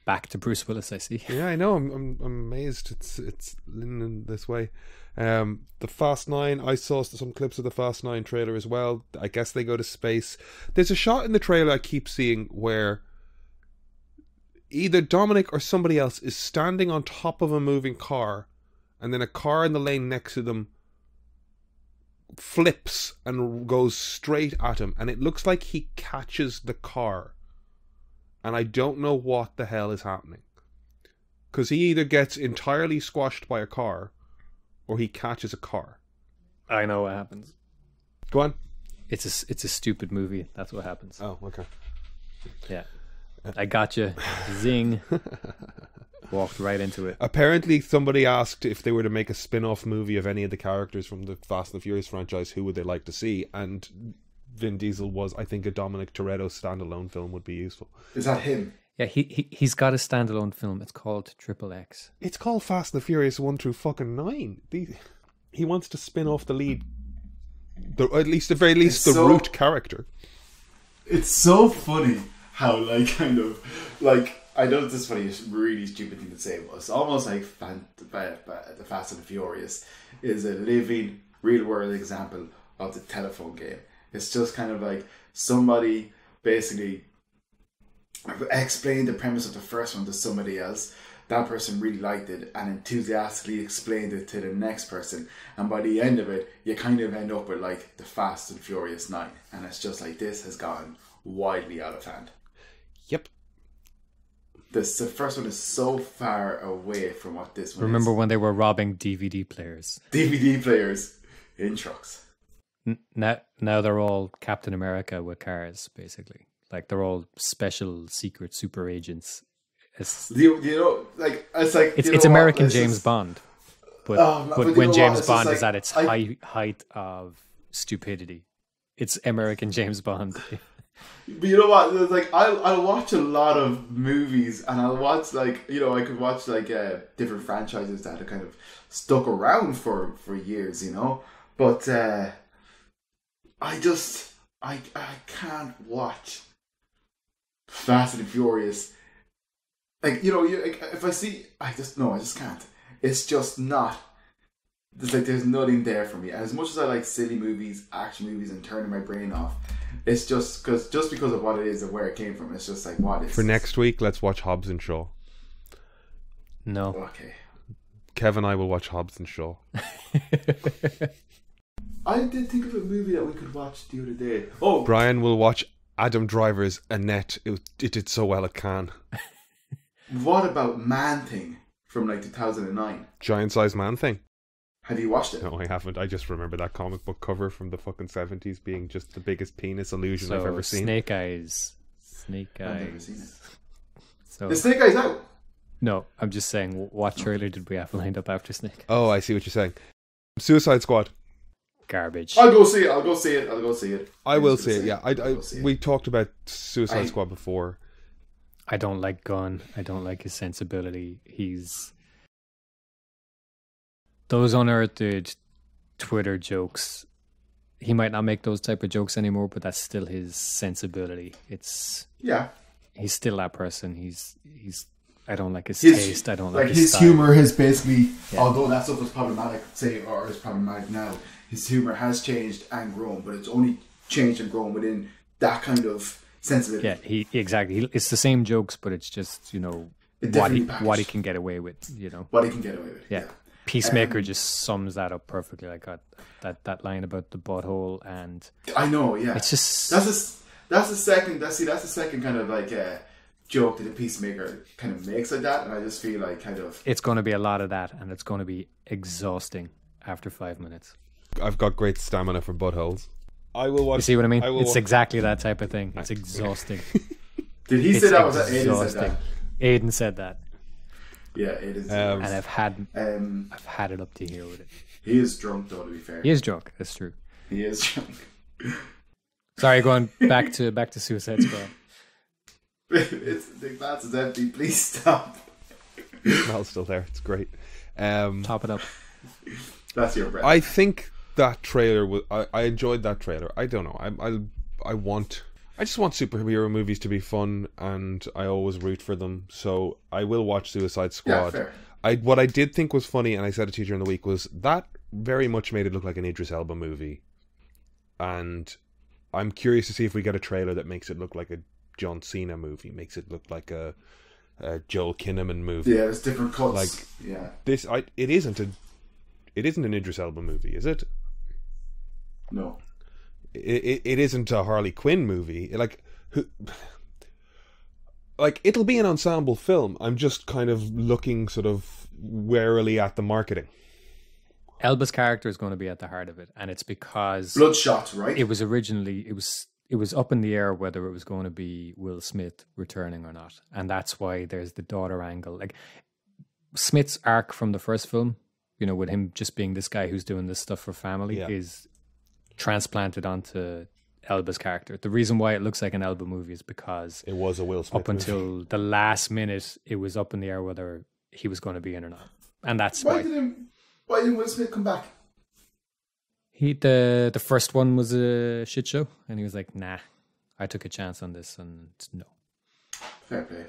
Back to Bruce Willis, I see. Yeah, I know. I'm amazed. It's in this way. The Fast 9. I saw some clips of the Fast 9 trailer as well. I guess they go to space. There's a shot in the trailer I keep seeing where either Dominic or somebody else is standing on top of a moving car, and then a car in the lane next to them flips and goes straight at him, and it looks like he catches the car, and I don't know what the hell is happening, because he either gets entirely squashed by a car or he catches a car. I know what happens. Go on. It's a stupid movie. That's what happens. Oh, okay. Yeah. I got you. Zing. Walked right into it. Apparently somebody asked if they were to make a spin-off movie of any of the characters from the Fast and the Furious franchise, who would they like to see? And Vin Diesel was, I think, a Dominic Toretto standalone film would be useful. Is that him? Yeah, he's got a standalone film. It's called Triple X. It's called Fast and the Furious 1 through fucking 9. He wants to spin off the lead, at the very least, the root character. It's so funny how, I know this is funny, it's a really stupid thing to say, but it's almost like the Fast and the Furious is a living, real-world example of the telephone game. It's just kind of like somebody basically explained the premise of the first one to somebody else. That person really liked it and enthusiastically explained it to the next person. And by the end of it, you kind of end up with like the Fast and Furious 9. And it's just like, this has gone widely out of hand. Yep. the first one is so far away from what this one Remember is. when they were robbing DVD players? DVD players in trucks. Now they're all Captain America with cars, basically. Like they're all special secret super agents. It's You know, like it's like it's American James Bond, but but when James it's Bond just is like, at its height of stupidity, it's American James Bond. But you know what? There's like I'll watch a lot of movies, and I'll watch like I could watch like different franchises that have kind of stuck around for years, But I can't watch Fast and Furious. Like if I see, I just can't. It's just not. There's nothing there for me. And as much as I like silly movies, action movies, and turning my brain off, it's just because of what it is and where it came from. It's just like what is For next week, let's watch Hobbs and Shaw. No. Okay. Kev and I will watch Hobbs and Shaw. I did think of a movie that we could watch the other day. Oh, Brian will watch Adam Driver's Annette. It did so well at Cannes. what about Man Thing from like 2009? Giant Size Man Thing. Have you watched it? No, I haven't. I just remember that comic book cover from the fucking 70s being just the biggest penis illusion I've ever seen. Snake Eyes. I've never seen it. So The Snake Eyes out. no, I'm just saying, what trailer did we have lined up after Snake? Oh, I see what you're saying. Suicide Squad. Garbage. I'll go see it. I will see it, yeah. I'll see it. We talked about Suicide Squad before. I don't like Gunn. I don't like his sensibility. Those unearthed Twitter jokes, he might not make those type of jokes anymore, but that's still his sensibility. Yeah. He's still that person. I don't like his taste. I don't like his style. humor has basically, Yeah. although that stuff was problematic, or is problematic now, his humor has changed and grown, but it's only changed and grown within that kind of sensibility. Yeah, exactly. It's the same jokes, but it's just what he can get away with. What he can get away with. Yeah. Peacemaker just sums that up perfectly. Like that line about the butthole, and I know. Yeah, it's just that's the second kind of like joke that the Peacemaker kind of makes like that, and I just feel like kind of it's going to be a lot of that, and it's going to be exhausting after 5 minutes. I've got great stamina for buttholes. I will watch. You see what I mean? It's watch. exactly that type of thing. It's exhausting. Did he say that? Was that Aiden said that? Aiden said that. Yeah, it is. And I've had it up to here with it. He is drunk, though. To be fair, He is drunk. That's true. he is drunk. Sorry, going back to Suicide Squad. The glass is empty. Please stop. Mel's still there. It's great. Top it up. That's your breath. I think that trailer was. I enjoyed that trailer. I don't know. I just want superhero movies to be fun, and I always root for them. So I will watch Suicide Squad. Yeah, fair. What I did think was funny, and I said it to you during the week, was that very much made it look like an Idris Elba movie. And I'm curious to see if we get a trailer that makes it look like a John Cena movie, makes it look like a Joel Kinnaman movie. Yeah, it's different cuts. Like yeah, it isn't an Idris Elba movie, is it? no. It isn't a Harley Quinn movie. Like it'll be an ensemble film. I'm just kind of looking sort of warily at the marketing. Elba's character is going to be at the heart of it, and it's because Bloodshot, right? it was originally it was up in the air whether it was going to be Will Smith returning or not, and that's why there's the daughter angle. Like Smith's arc from the first film, with him just being this guy who's doing this stuff for family, is transplanted onto Elba's character. The reason why it looks like an Elba movie is because It was a Will Smith up until the last minute, it was up in the air whether he was going to be in or not, and that's Why why. didn't Will Smith come back? The first one was a shit show, and he was like, "Nah, I took a chance on this, and no." Fair play.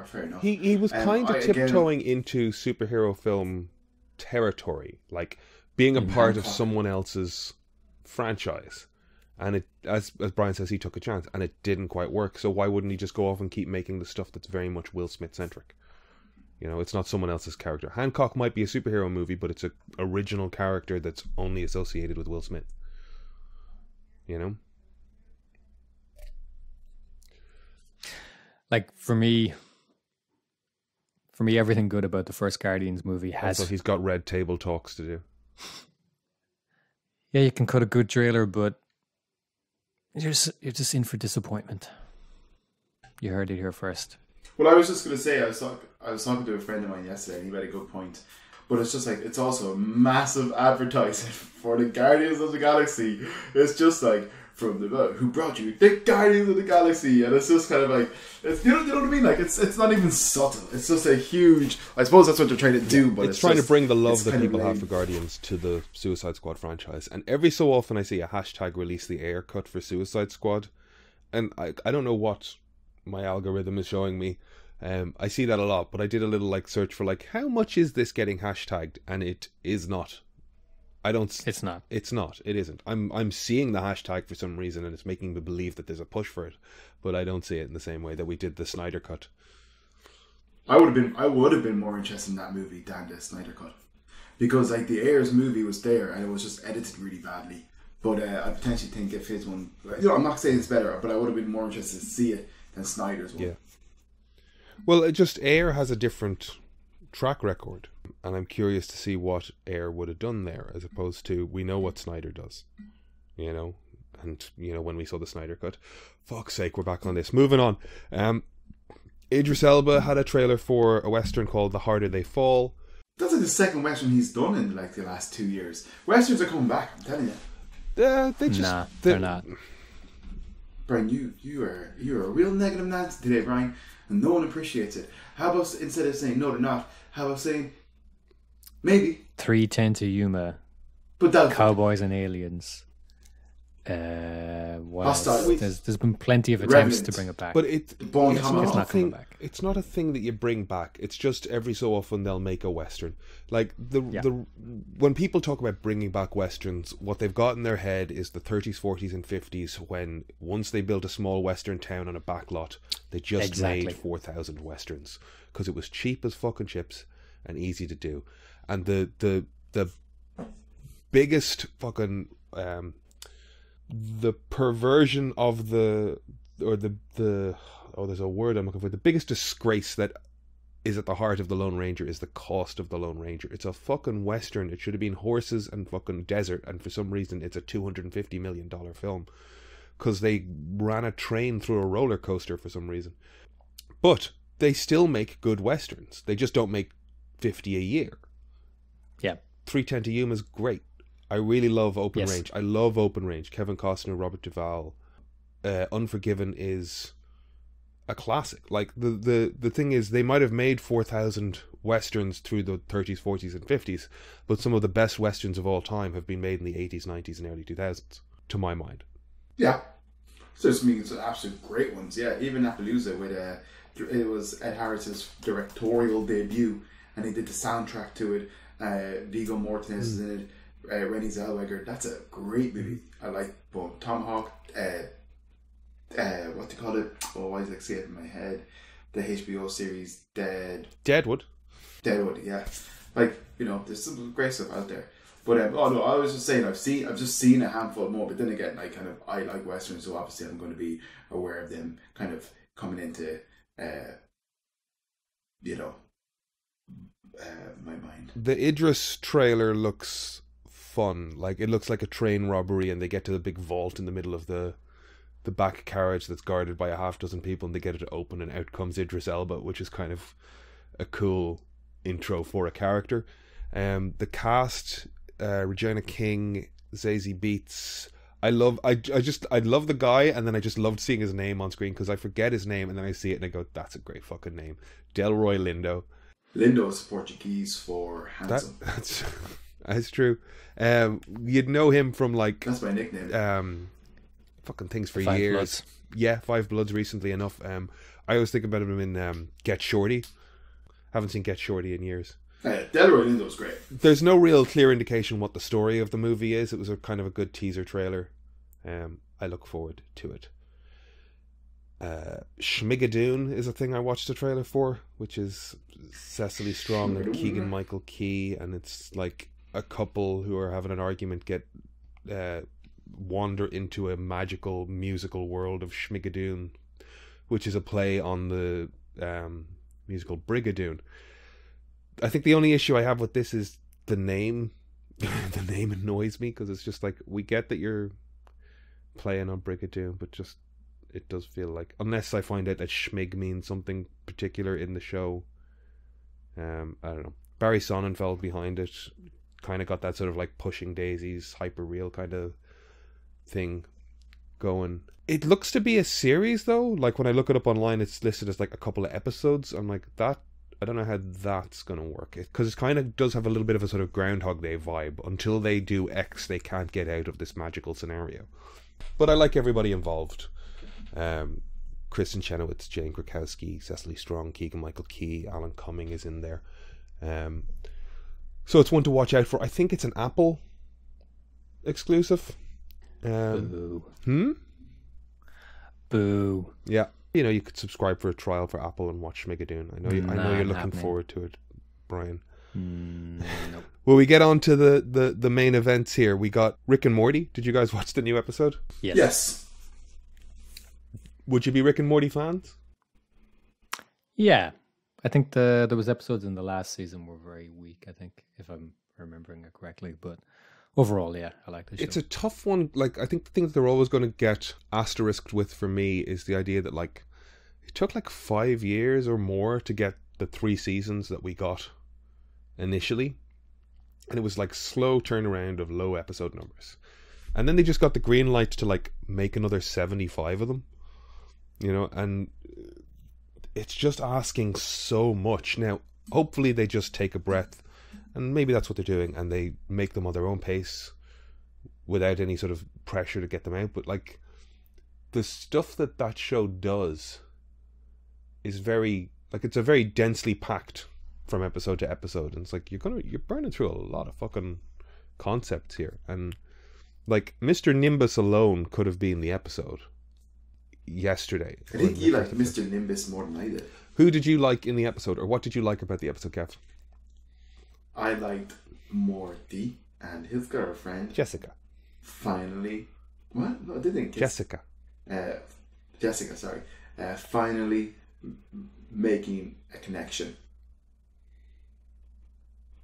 Fair enough. He was kind of again- tiptoeing into superhero film territory, like being a part of someone else's franchise. And it, as Brian says, he took a chance, and it didn't quite work. So why wouldn't he just go off and keep making the stuff that's very much Will Smith centric? It's not someone else's character. Hancock might be a superhero movie, but it's an original character that's only associated with Will Smith. Like for me, For me, everything good about the first Guardians movie has. Also, he's got red table talks to do. Yeah, you can cut a good trailer, but you're just in for disappointment. You heard it here first. Well, I was just going to say, I was talking to a friend of mine yesterday, and he made a good point. But it's just like, it's also a massive advertising for the Guardians of the Galaxy. It's just like, from the who brought you the Guardians of the Galaxy, and it's just kind of like, it's, you know what I mean? Like, it's not even subtle. It's just a huge. I suppose that's what they're trying to do, but it's trying just, to bring the love that people lame. have for Guardians to the Suicide Squad franchise. And every so often, I see a hashtag release the air cut for Suicide Squad, and I don't know what my algorithm is showing me. I see that a lot, but I did a little like search for like how much is this getting hashtagged, and it is not. It's not. It's not. It isn't. I'm seeing the hashtag for some reason, and it's making me believe that there's a push for it, but I don't see it in the same way that we did the Snyder Cut. I would have been more interested in that movie than the Snyder Cut, because like the Ayers movie was there and it was just edited really badly. But I potentially think if his one, I'm not saying it's better, but I would have been more interested to see it than Snyder's one. Yeah. Well, it just Ayer has a different track record, and I'm curious to see what Ayer would have done there, as opposed to we know what Snyder does, and when we saw the Snyder Cut, fuck's sake, we're back on this. Moving on, Idris Elba had a trailer for a western called The Harder They Fall. That's like the second western he's done in like the last 2 years. Westerns are coming back, I'm telling you. They're not. Brian, you are a real negative Nancy today, Brian, and no one appreciates it. How about instead of saying no, they're not, how about saying maybe 3:10 to Yuma, but that Cowboys and Aliens. What else? Hostile. There's been plenty of attempts Revenant. to bring it back. But it's Bone not Tomahawk. It's a not coming thing. back. It's not a thing that you bring back. It's just every so often they'll make a western. Like the when people talk about bringing back westerns, what they've got in their head is the 30s, 40s, and 50s. When once they built a small western town on a back lot, they just made 4,000 westerns because it was cheap as fucking chips and easy to do. And the biggest fucking the perversion of there's a word I'm looking for. The biggest disgrace that is at the heart of The Lone Ranger is the cost of The Lone Ranger. It's a fucking western. It should have been horses and fucking desert, and for some reason it's a $250 million film because they ran a train through a roller coaster for some reason. But they still make good westerns. They just don't make 50 a year. Yeah. 3:10 to Yuma is great. I really love Open Yes. Range. I love Open Range. Kevin Costner, Robert Duvall. Unforgiven is a classic. Like the thing is, they might have made 4,000 westerns through the 30s, 40s, and 50s, but some of the best westerns of all time have been made in the 80s, 90s, and early 2000s, to my mind. Yeah. So it's making some absolute great ones. Yeah, even Appaloosa with it was Ed Harris's directorial debut, and he did the soundtrack to it. Viggo Mortensen is in it. Renée Zellweger. That's a great movie. I like Bone Tomahawk. What do you call it? Oh, why is it escaping my head? The HBO series Deadwood. Deadwood. Yeah, like there's some great stuff out there. But I was just saying I've just seen a handful more. But then again, I like westerns, so obviously I'm going to be aware of them kind of coming into my mind. The Idris trailer looks fun. Like it looks like a train robbery, and they get to the big vault in the middle of the back carriage that's guarded by a half dozen people, and they get it to open, and out comes Idris Elba, which is kind of a cool intro for a character. The cast, Regina King, Zazie Beetz. I love the guy, and then I just loved seeing his name on screen because I forget his name, and then I see it and I go, "That's a great fucking name." Delroy Lindo. Lindo is Portuguese for handsome. That's true. You'd know him from that's my nickname. Fucking things for Five years. Bloods. Yeah, Five Bloods recently enough. I always think about him in Get Shorty. Haven't seen Get Shorty in years. Delroy Lindo is great. There's no real clear indication what the story of the movie is. It was a kind of a good teaser trailer. I look forward to it. Schmigadoon is a thing I watched a trailer for, which is Cecily Strong and Keegan-Michael Key, and it's like a couple who are having an argument wander into a magical musical world of Schmigadoon, which is a play on the musical Brigadoon. I think the only issue I have with this is the name. The name annoys me because it's just like, we get that you're playing on Brigadoon, but just it does feel like, unless I find out that Schmig means something particular in the show, I don't know. Barry Sonnenfeld behind it kind of got that sort of like Pushing Daisies, hyper real kind of thing going. It looks to be a series though. Like when I look it up online, it's listed as like a couple of episodes. I'm like, that, I don't know how that's going to work. Because it kind of does have a little bit of a sort of Groundhog Day vibe. Until they do X, they can't get out of this magical scenario. But I like everybody involved. Kristen Chenoweth, Jane Krakowski, Cecily Strong, Keegan-Michael Key, Alan Cumming is in there. So it's one to watch out for. I think it's an Apple exclusive. Boo. Boo. Yeah. You know, you could subscribe for a trial for Apple and watch Schmigadoon. I know you're looking forward to it, Brian. Nope. Well, we get on to the main events here. We got Rick and Morty. Did you guys watch the new episode? Yes. Would you be Rick and Morty fans? Yeah. I think there was episodes in the last season were very weak, I think, if I'm remembering it correctly. But overall, yeah, I like the show. It's a tough one. Like, I think the things they're always going to get asterisked with for me is the idea that, like, it took like 5 years or more to get the 3 seasons that we got initially. And it was like slow turnaround of low episode numbers. And then they just got the green light to like make another 75 of them. You know, and it's just asking so much. Now, hopefully they just take a breath, and maybe that's what they're doing, and they make them on their own pace without any sort of pressure to get them out. But like, the stuff that show does is very, like, it's a very densely packed from episode to episode, and it's like you're burning through a lot of fucking concepts here. And like, Mr. Nimbus alone could have been the episode yesterday. I think you liked Mr. Nimbus more than I did. Who did you like in the episode, or what did you like about the episode, Kev? I liked Morty and his girlfriend Jessica. Finally, what? No, I didn't. Jessica. Jessica, sorry. Finally making a connection.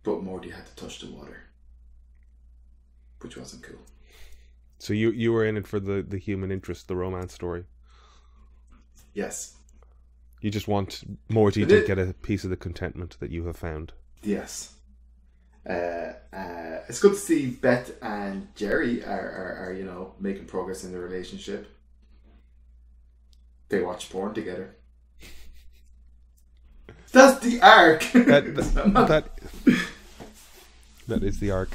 But Morty had to touch the water, which wasn't cool. So you were in it for the human interest, the romance story. Yes. You just want Morty to get a piece of the contentment that you have found. Yes. It's good to see Beth and Jerry are you know, making progress in their relationship. They watch porn together. That's the arc. That is the arc.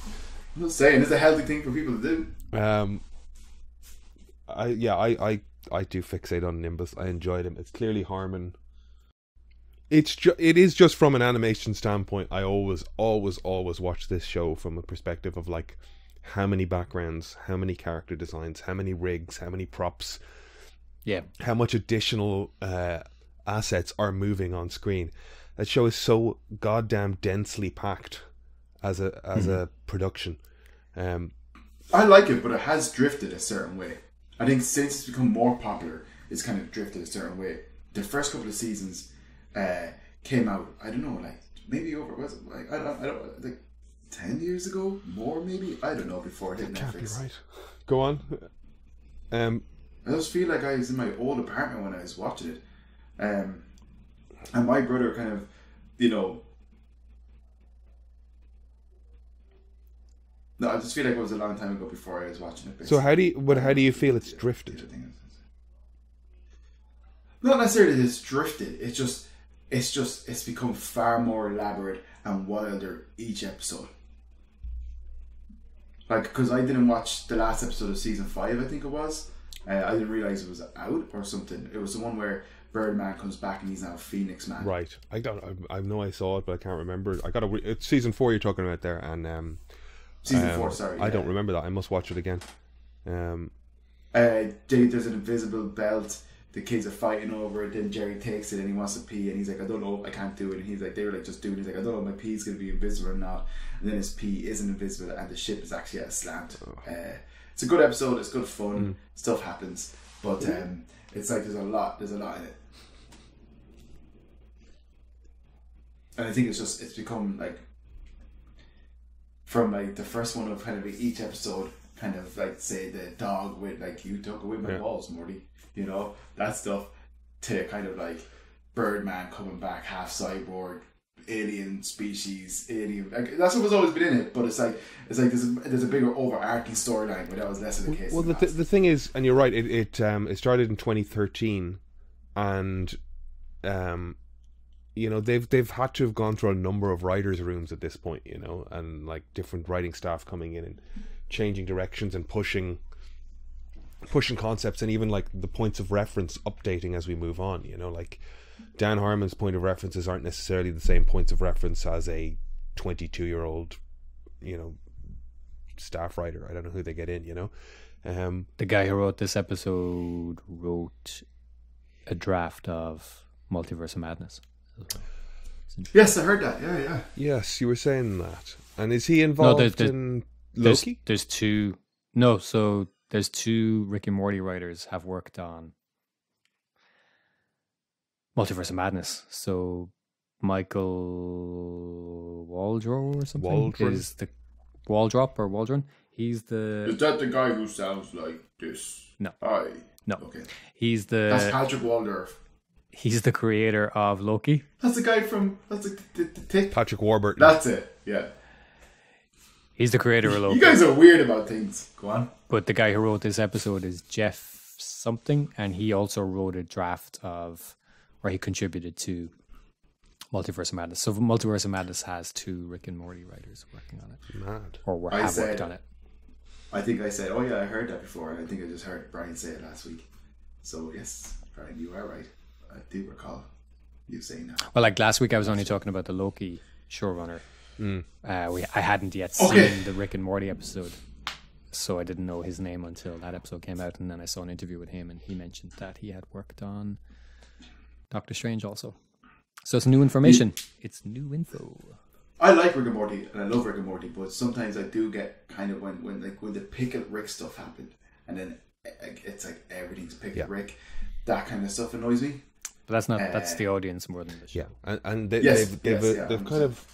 I'm not saying it's a healthy thing for people to do. I do fixate on Nimbus. I enjoyed him. It's clearly Harmon. It is just from an animation standpoint. I always watch this show from a perspective of like, how many backgrounds, how many character designs, how many rigs, how many props, how much additional assets are moving on screen. That show is so goddamn densely packed as a production. I like it, but it has drifted a certain way. I think since it's become more popular, it's kind of drifted a certain way. The first couple of seasons came out, I don't know, like maybe over, was it like, I don't like 10 years ago, more maybe, I don't know, before it hit Netflix. Can't be right. Go on. I just feel like I was in my old apartment when I was watching it, and my brother kind of, you know, no, I just feel like it was a long time ago before I was watching it. Basically. So how do you feel it's drifted? Not necessarily that it's drifted. It's become far more elaborate and wilder each episode. Like, because I didn't watch the last episode of season 5, I think it was. I didn't realize it was out or something. It was the one where Birdman comes back and he's now Phoenix Man. Right. I know I saw it, but I can't remember. It's season 4 you're talking about there, and season 4. Sorry, I don't remember that. I must watch it again. There's an invisible belt. The kids are fighting over it. Then Jerry takes it and he wants to pee, and he's like, I don't know, I can't do it. And he's like, they were like, just do it. He's like, I don't know if my pee is going to be invisible or not. And then his pee isn't invisible, and the ship is actually at a slant. It's a good episode. It's good fun. Stuff happens, but it's like there's a lot in it. And I think it's become like from like the first one of kind of each episode, kind of like say the dog with like you took away my balls, Morty, you know, that stuff, to kind of like Birdman coming back, half cyborg, alien species, alien, like that's what was always been in it. But it's like there's a bigger overarching storyline, but that was less of the case. Well, the thing is, and you're right, it started in 2013, and you know, they've had to have gone through a number of writers' rooms at this point, you know, and like different writing staff coming in and changing directions and pushing concepts, and even like the points of reference updating as we move on, you know, like Dan Harmon's point of references aren't necessarily the same points of reference as a 22-year-old, you know, staff writer. I don't know who they get in, you know. The guy who wrote this episode wrote a draft of Multiverse of Madness. Yes, I heard that. Yeah. Yes, you were saying that. And is he involved in Loki? There's two. No, so there's two Rick and Morty writers have worked on Multiverse of Madness. So Michael Waldron or something is the Waldron. He's the. Is that the guy who sounds like this? No. No. Okay. That's Patrick Waldorf. He's the creator of Loki. That's the guy from the Tick. Patrick Warburton. That's it. Yeah. He's the creator of Loki. You guys are weird about things. Go on. But the guy who wrote this episode is Jeff something, and he also wrote a draft of, or he contributed to Multiverse of Madness. So Multiverse of Madness has two Rick and Morty writers working on it. Mad. Or have worked on it. I think I said, oh yeah, I heard that before, and I think I just heard Brian say it last week. So yes, Brian, you are right. I do recall you saying that. Well, like last week I was only talking about the Loki showrunner. I hadn't yet seen the Rick and Morty episode, so I didn't know his name until that episode came out, and then I saw an interview with him, and he mentioned that he had worked on Doctor Strange also. So it's new information. It's new info. I like Rick and Morty, and I love Rick and Morty, but sometimes I do get kind of when the Pick at Rick stuff happened, and then it's like everything's Pick at Rick, that kind of stuff annoys me. But that's not that's the audience more than the show. Yeah, and they've kind of.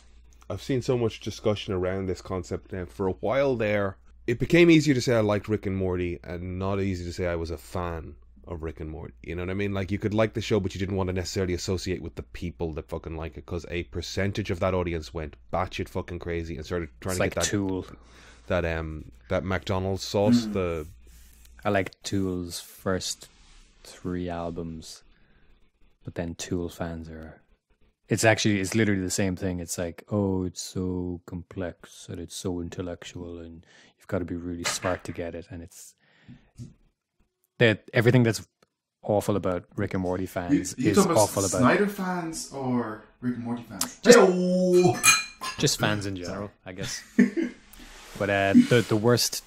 I've seen so much discussion around this concept now. For a while there, it became easier to say I liked Rick and Morty, and not easy to say I was a fan of Rick and Morty. You know what I mean? Like, you could like the show, but you didn't want to necessarily associate with the people that fucking like it, because a percentage of that audience went batshit fucking crazy and started trying to get that Tool. That McDonald's sauce. I like Tool's first 3 albums, but then Tool fans are. It's literally the same thing. It's like, oh, it's so complex and it's so intellectual, and you've got to be really smart to get it. And it's that everything that's awful about Rick and Morty fans you is about awful about Snyder fans or Rick and Morty fans. Just fans in general, I guess. But the worst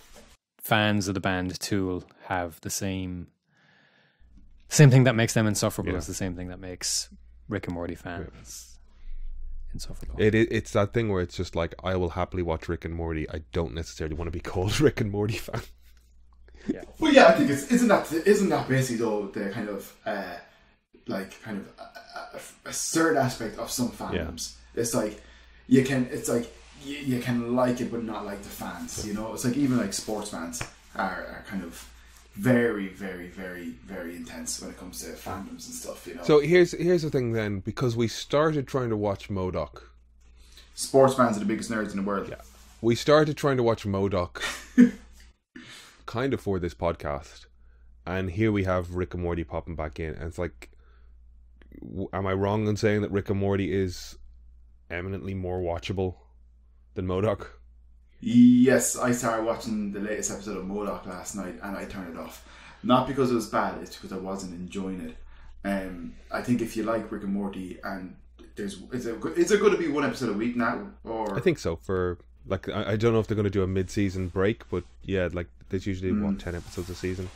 fans of the band Tool have the same thing that makes them insufferable is the same thing that makes Rick and Morty fans insufferable. It's that thing where it's just like, I will happily watch Rick and Morty. I don't necessarily want to be called Rick and Morty fan. Yeah. Well, yeah, I think isn't that basically though the kind of a certain aspect of some fandoms. Yeah. It's like you can like it but not like the fans. You know, it's like even like sports fans are kind of very, very, very, very intense when it comes to fandoms and stuff, you know. So here's the thing then, because we started trying to watch MODOK. Sports fans are the biggest nerds in the world. Yeah. We started trying to watch MODOK kind of for this podcast, and here we have Rick and Morty popping back in, and it's like, am I wrong in saying that Rick and Morty is eminently more watchable than MODOK? Yes, I started watching the latest episode of MODOK last night and I turned it off. Not because it was bad, it's because I wasn't enjoying it. I think if you like Rick and Morty, and is it going to be one episode a week now? Or I think so. For like, I don't know if they're going to do a mid-season break, but yeah, like there's usually 10 episodes a season.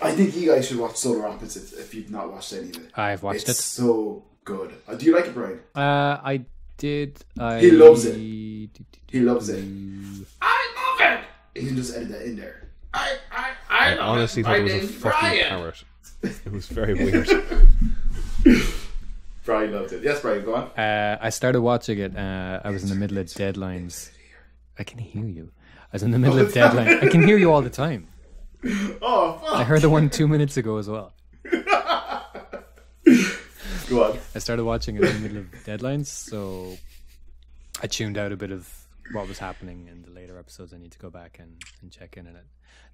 I think you guys should watch Solar Opposites if you've not watched any of it. I've watched it. It's so good. Do you like it, Brian? I did. He loves it. He loves it. I love it. You can just edit that in there. I honestly thought it was a fucking parrot. It was very weird. Brian, I loved it. Yes, Brian, go on. I started watching it. I was in the middle of deadlines. I can hear you. I was in the middle of deadline. I can hear you all the time. Oh, fuck. I heard the one 2 minutes ago as well. Go on. I started watching it in the middle of deadlines, so I tuned out a bit of what was happening in the later episodes. I need to go back and check in on it.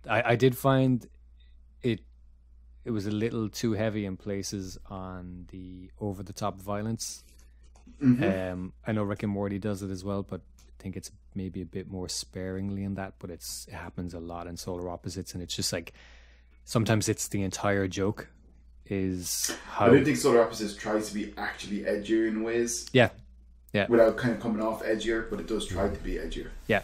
I did find it was a little too heavy in places on the over-the-top violence. I know Rick and Morty does it as well, but I think it's maybe a bit more sparingly in that, but it happens a lot in Solar Opposites, and it's just like sometimes it's the entire joke is how... I don't think Solar Opposites tries to be actually edgier in ways. Yeah. Without kind of coming off edgier, but it does try to be edgier. Yeah.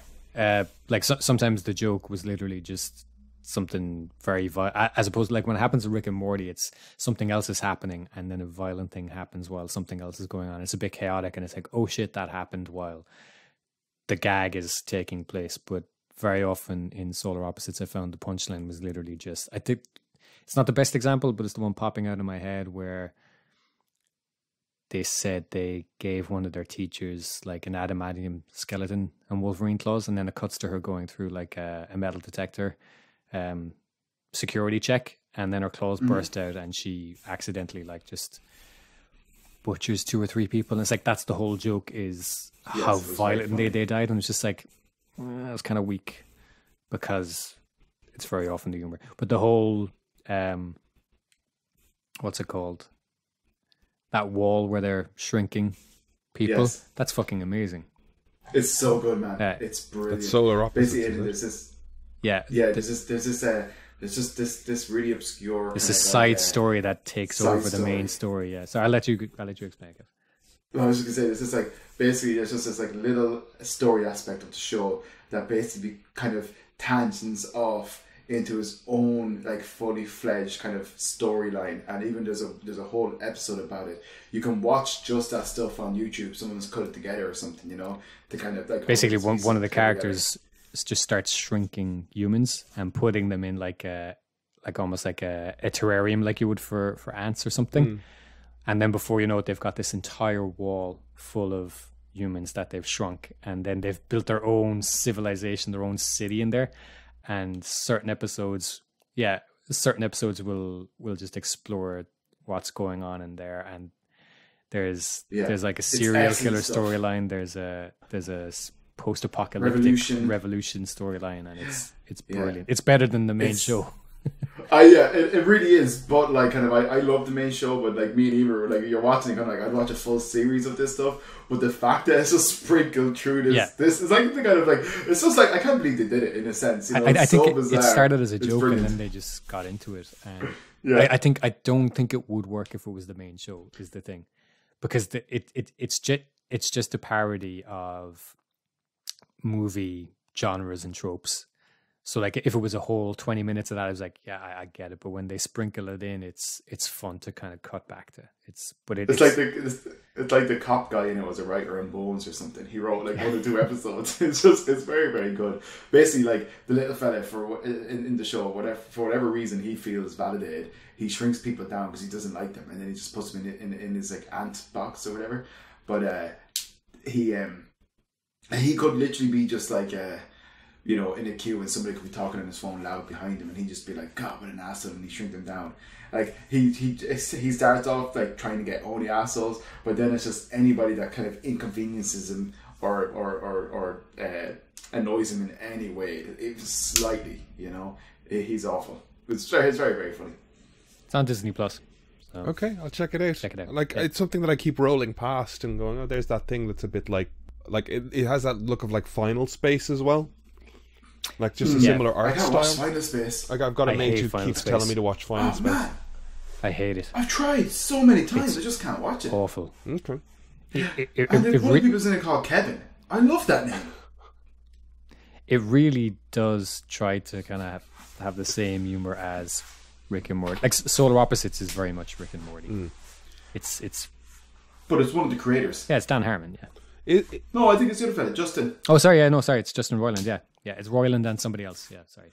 Like sometimes the joke was literally just something very as opposed to like when it happens to Rick and Morty, it's something else is happening and then a violent thing happens while something else is going on. It's a bit chaotic and it's like, oh shit, that happened while the gag is taking place. But very often in Solar Opposites, I found the punchline was literally just, I think it's not the best example, but it's the one popping out in my head where they said they gave one of their teachers like an adamantium skeleton and Wolverine claws, and then it cuts to her going through like a metal detector security check, and then her claws burst out and she accidentally like just butchers 2 or 3 people. And it's like, that's the whole joke, is how violent they died. And it's just like, that was kind of weak because it's very often the humor. But the whole, what's it called? That wall where they're shrinking people. Yes. That's fucking amazing. It's so good, man. It's brilliant. It's Solar Opposites. Basically, there's this. Yeah. There's just this really obscure. It's a side story that takes over the main story. Yeah. So I'll let you explain it. Well, I was just gonna say, this is like basically there's just this like little story aspect of the show that basically kind of tangents off into his own like fully fledged kind of storyline, and even there's a whole episode about it. You can watch just that stuff on YouTube. Someone's cut it together or something, you know, to kind of like basically one of the characters just starts shrinking humans and putting them in like almost like a terrarium like you would for ants or something. And then before you know it, they've got this entire wall full of humans that they've shrunk, and then they've built their own civilization, their own city in there. And certain episodes will just explore what's going on in there. And there's like a serial killer storyline. There's a post-apocalyptic revolution storyline, and it's brilliant. It's better than the main show. It really is. But like, kind of, I love the main show. But like, me and Eva were like, you're watching, kind of like, I'd watch a full series of this stuff. But the fact that it's just sprinkled through this is like the kind of like, it's just like, I can't believe they did it in a sense. You know, I think it started as a joke, and then they just got into it. And I don't think it would work if it was the main show. Is the thing, because it's just a parody of movie genres and tropes. So like, if it was a whole 20 minutes of that, I was like, yeah, I get it. But when they sprinkle it in, it's fun to kind of cut back to. It's like the cop guy, you know, was a writer on Bones or something. He wrote like 1 or 2 episodes. It's very, very good. Basically, like the little fella in the show, for whatever reason he feels validated, he shrinks people down because he doesn't like them, and then he just puts them in his like ant box or whatever. But he could literally be just like you know, in a queue, and somebody could be talking on his phone loud behind him, and he'd just be like, God, what an asshole, and he'd shrink them down. Like, he starts off like trying to get only assholes, but then it's just anybody that kind of inconveniences him or annoys him in any way, even slightly, you know, he's awful. It's very, very funny. It's on Disney Plus. So. Okay, I'll check it out. It's something that I keep rolling past and going, oh, there's that thing that's a bit like it has that look of like Final Space as well. Like just a similar art style. Watch Final Space. I've got a mate who keeps telling me to watch Final Space. Man. I hate it. I've tried so many times. I just can't watch it. Awful. Okay. And there's one of the people's in it called Kevin. I love that name. It really does try to kind of have the same humor as Rick and Morty. Like Solar Opposites is very much Rick and Morty. It's. But it's one of the creators. Yeah, it's Dan Harmon. Yeah. No, I think it's the other fella, Justin. Oh, sorry. Yeah, no, sorry. It's Justin Roiland. Yeah, it's Roiland and somebody else. Yeah, sorry.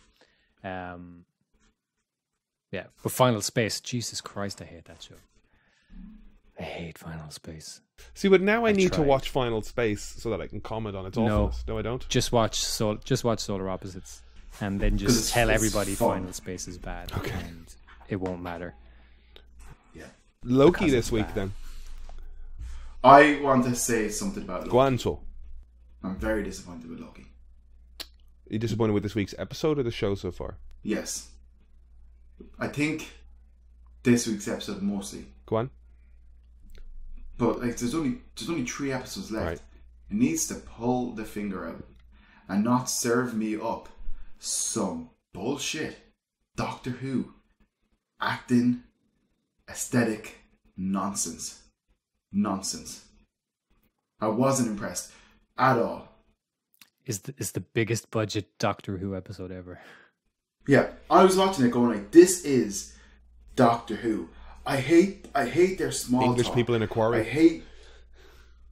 Yeah, but Final Space. Jesus Christ, I hate that show. I hate hate Final Space. See, but now I need to tried. watch Final Space so that I can comment on its awfulness. No, I don't. Just watch Solar Opposites, and then 'Cause just tell it's everybody fun. Final Space is bad, Okay. and it won't matter. Yeah. Loki Because this it's week, bad. then. I want to say something about Loki. Guanto. I'm very disappointed with Loki. Are you disappointed with this week's episode or the show so far? Yes. I think this week's episode mostly. Go on. But like there's only 3 episodes left. Right. It needs to pull the finger out and not serve me up some bullshit Doctor Who acting aesthetic nonsense. I wasn't impressed at all. Is the biggest budget Doctor Who episode ever? Yeah, I was watching it going like, this is Doctor Who. I hate their small English talk. people in a quarry.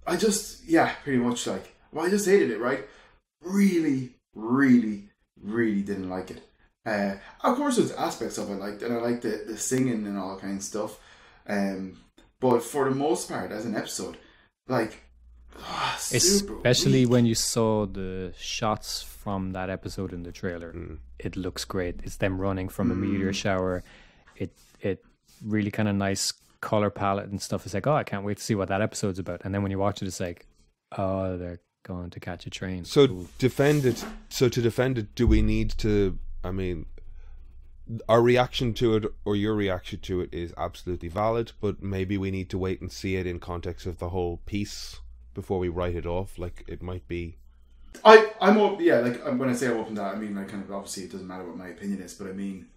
I just pretty much like, well, I just hated it, right? Really, really, really didn't like it. Of course there's aspects of it liked, and I liked the singing and all kind of stuff. But for the most part, as an episode, like, super Especially weak. when you saw the shots from that episode in the trailer, it looks great. It's them running from a meteor shower. It really kind of nice color palette and stuff. It's like, oh, I can't wait to see what that episode's about. And then when you watch it, it's like, oh, they're going to catch a train. So Cool. to defend it, do we need to? I mean, our reaction to it or your reaction to it is absolutely valid, but maybe we need to wait and see it in context of the whole piece before we write it off. Like, it might be. I'm open, like when I say I'm open to that, I mean, like, kind of, obviously it doesn't matter what my opinion is, but I mean,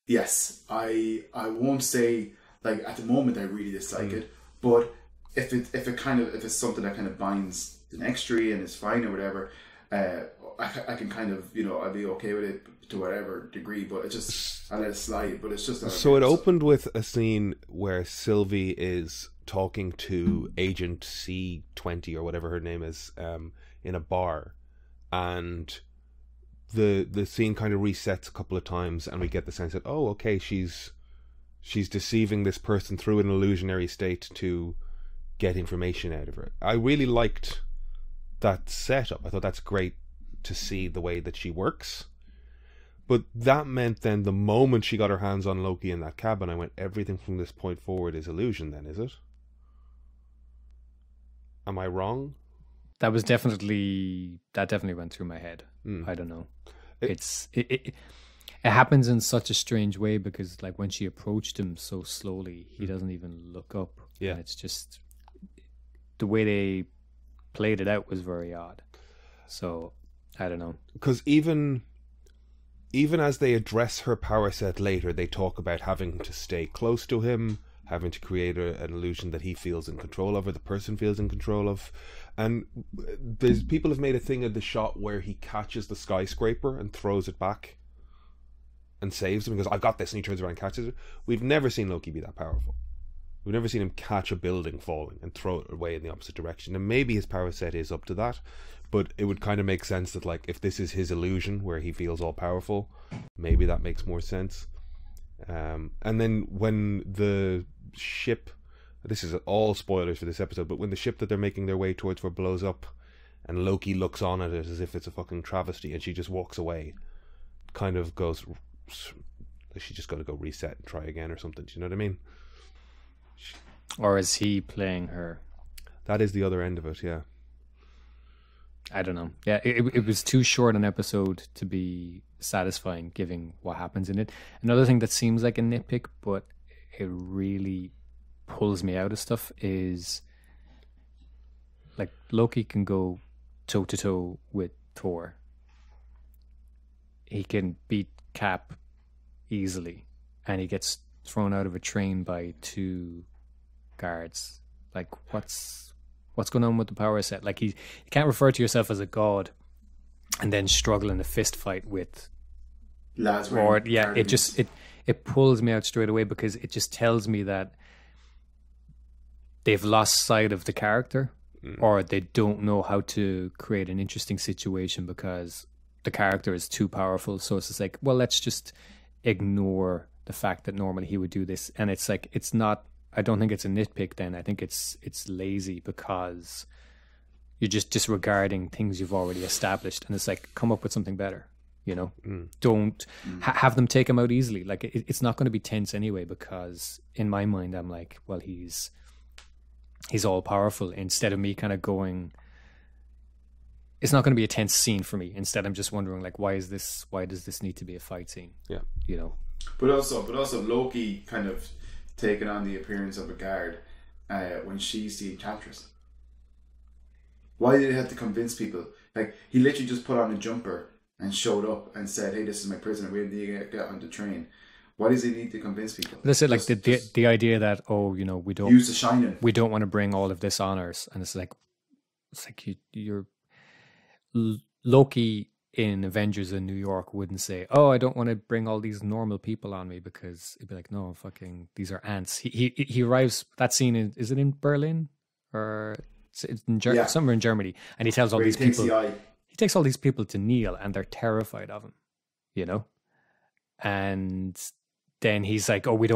yes, I won't say like at the moment I really dislike it, but if it's something that kind of binds the next tree and is fine or whatever, I can kind of, I'll be okay with it to whatever degree, but I let it slide. But it's just So it opened with a scene where Sylvie is talking to Agent C20 or whatever her name is, in a bar, and the scene kind of resets a couple of times, and we get the sense that, oh, okay, she's deceiving this person through an illusionary state to get information out of her. I really liked that setup. I thought that's great to see the way that she works. But that meant then the moment she got her hands on Loki in that cabin, I went, everything from this point forward is illusion then, is it? Am I wrong? That definitely went through my head. I don't know. It happens in such a strange way because, like, when she approached him so slowly, he doesn't even look up. Yeah. And it's just the way they played it out was very odd. So I don't know. Because even as they address her power set later, they talk about having to stay close to him, having to create an illusion that he feels in control of, or the person feels in control of. And people have made a thing of the shot where he catches the skyscraper and throws it back and saves him. He goes, I've got this, and he turns around and catches it. We've never seen Loki be that powerful. We've never seen him catch a building falling and throw it away in the opposite direction. And maybe his power set is up to that, but it would kind of make sense that, like, if this is his illusion where he feels all powerful, maybe that makes more sense. And then when the ship, this is all spoilers for this episode, but when the ship that they're making their way towards blows up and Loki looks on at it as if it's a fucking travesty and she just walks away, kind of goes, she's just got to go reset and try again or something. Do you know what I mean? Or is he playing her? That is the other end of it, yeah. I don't know. Yeah, it was too short an episode to be satisfying, given what happens in it. Another thing that seems like a nitpick, but it really pulls me out of stuff, is like Loki can go toe to toe with Thor. He can beat Cap easily, and he gets thrown out of a train by 2 guards. Like, what's going on with the power set? Like, you can't refer to yourself as a god and then struggle in a fist fight with lads. or it pulls me out straight away, because it just tells me that they've lost sight of the character, or they don't know how to create an interesting situation because the character is too powerful. So it's just like, well, let's just ignore the fact that normally he would do this. And it's like, it's not I don't think it's a nitpick then. I think it's lazy because you're just disregarding things you've already established, and it's like, come up with something better. You know, don't have them take him out easily. Like it's not going to be tense anyway, because in my mind I'm like, well, he's all powerful. Instead of me kind of going, it's not going to be a tense scene for me. Instead, I'm just wondering, like, why does this need to be a fight scene? Yeah, you know. But also Loki kind of taking on the appearance of a guard when she's the Enchantress. Why did he have to convince people? Like, he literally just put on a jumper and showed up and said, "Hey, this is my prisoner. Where did you get on the train?" Why does he need to convince people? That's it. Like the idea that, oh, you know, we don't use the Shining. We don't want to bring all of this on us, and it's like you're Loki in Avengers in New York wouldn't say, "Oh, I don't want to bring all these normal people on me," because it'd be like, "No, fucking, these are ants." He arrives. That scene is it in Berlin or it's in somewhere in Germany, and he tells all these people. He takes all these people to kneel, and they're terrified of him, you know. And then he's like, "Oh, we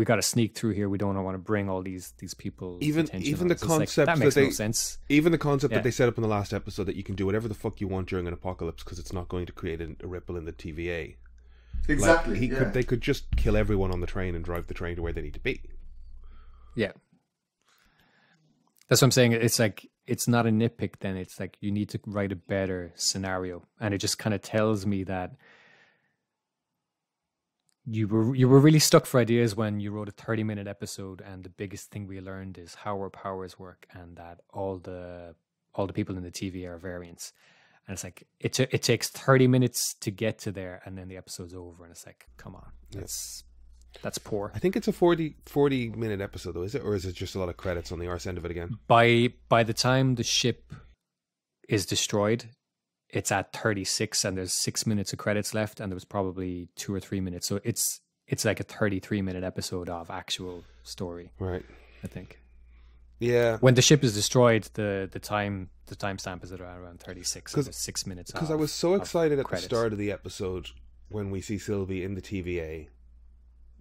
got to sneak through here. We don't want to bring all these people." Even the concept that makes no sense. Even the concept that they set up in the last episode that you can do whatever the fuck you want during an apocalypse because it's not going to create a ripple in the TVA. Exactly. Like, they could just kill everyone on the train and drive the train to where they need to be. Yeah, that's what I'm saying. It's like, it's not a nitpick. Then it's like, you need to write a better scenario, and it just kind of tells me that you were really stuck for ideas when you wrote a 30-minute episode, and the biggest thing we learned is how our powers work, and that all the people in the TV are variants. And it's like, it takes 30 minutes to get to there, and then the episode's over, and it's like, come on, that's poor. I think it's a 40-minute episode though, is it, or is it just a lot of credits on the arse end of it again? By the time the ship is destroyed, it's at 36, and there's 6 minutes of credits left, and there was probably 2 or 3 minutes. So it's like a 33-minute episode of actual story, right? I think. Yeah. When the ship is destroyed, the timestamp is at around 36. So there's 6 minutes. Because I was so excited at the start of the episode when we see Sylvie in the TVA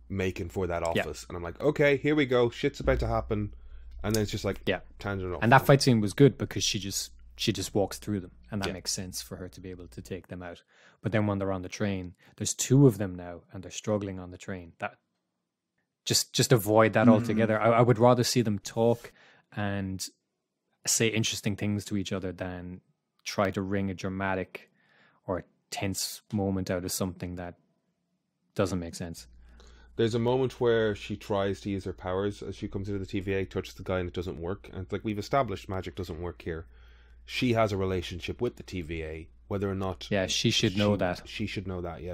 making for that office, and I'm like, okay, here we go, shit's about to happen, and then it's just like, tangent off. And that fight scene was good because she just walks through them, and that makes sense for her to be able to take them out. But then when they're on the train, there's 2 of them now, and they're struggling on the train. That just avoid that altogether. I would rather see them talk and say interesting things to each other than try to wring a dramatic or a tense moment out of something that doesn't make sense. There's a moment where she tries to use her powers as she comes into the TVA, touches the guy, and it doesn't work. And it's like, we've established magic doesn't work here. She has a relationship with the TVA, whether or not... Yeah, she should know that. She should know that, yeah.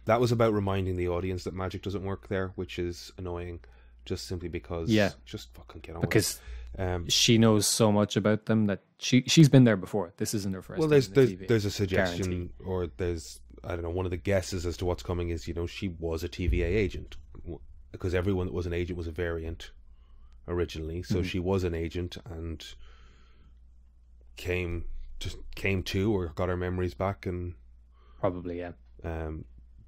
That was about reminding the audience that magic doesn't work there, which is annoying, just simply because... Yeah. Just fucking get on with it. Because she knows so much about them that she's been there before. This isn't her first time there's a suggestion, or there's... I don't know, one of the guesses as to what's coming is, she was a TVA agent. Because everyone that was an agent was a variant originally. So she was an agent and came to or got her memories back and... Probably, yeah.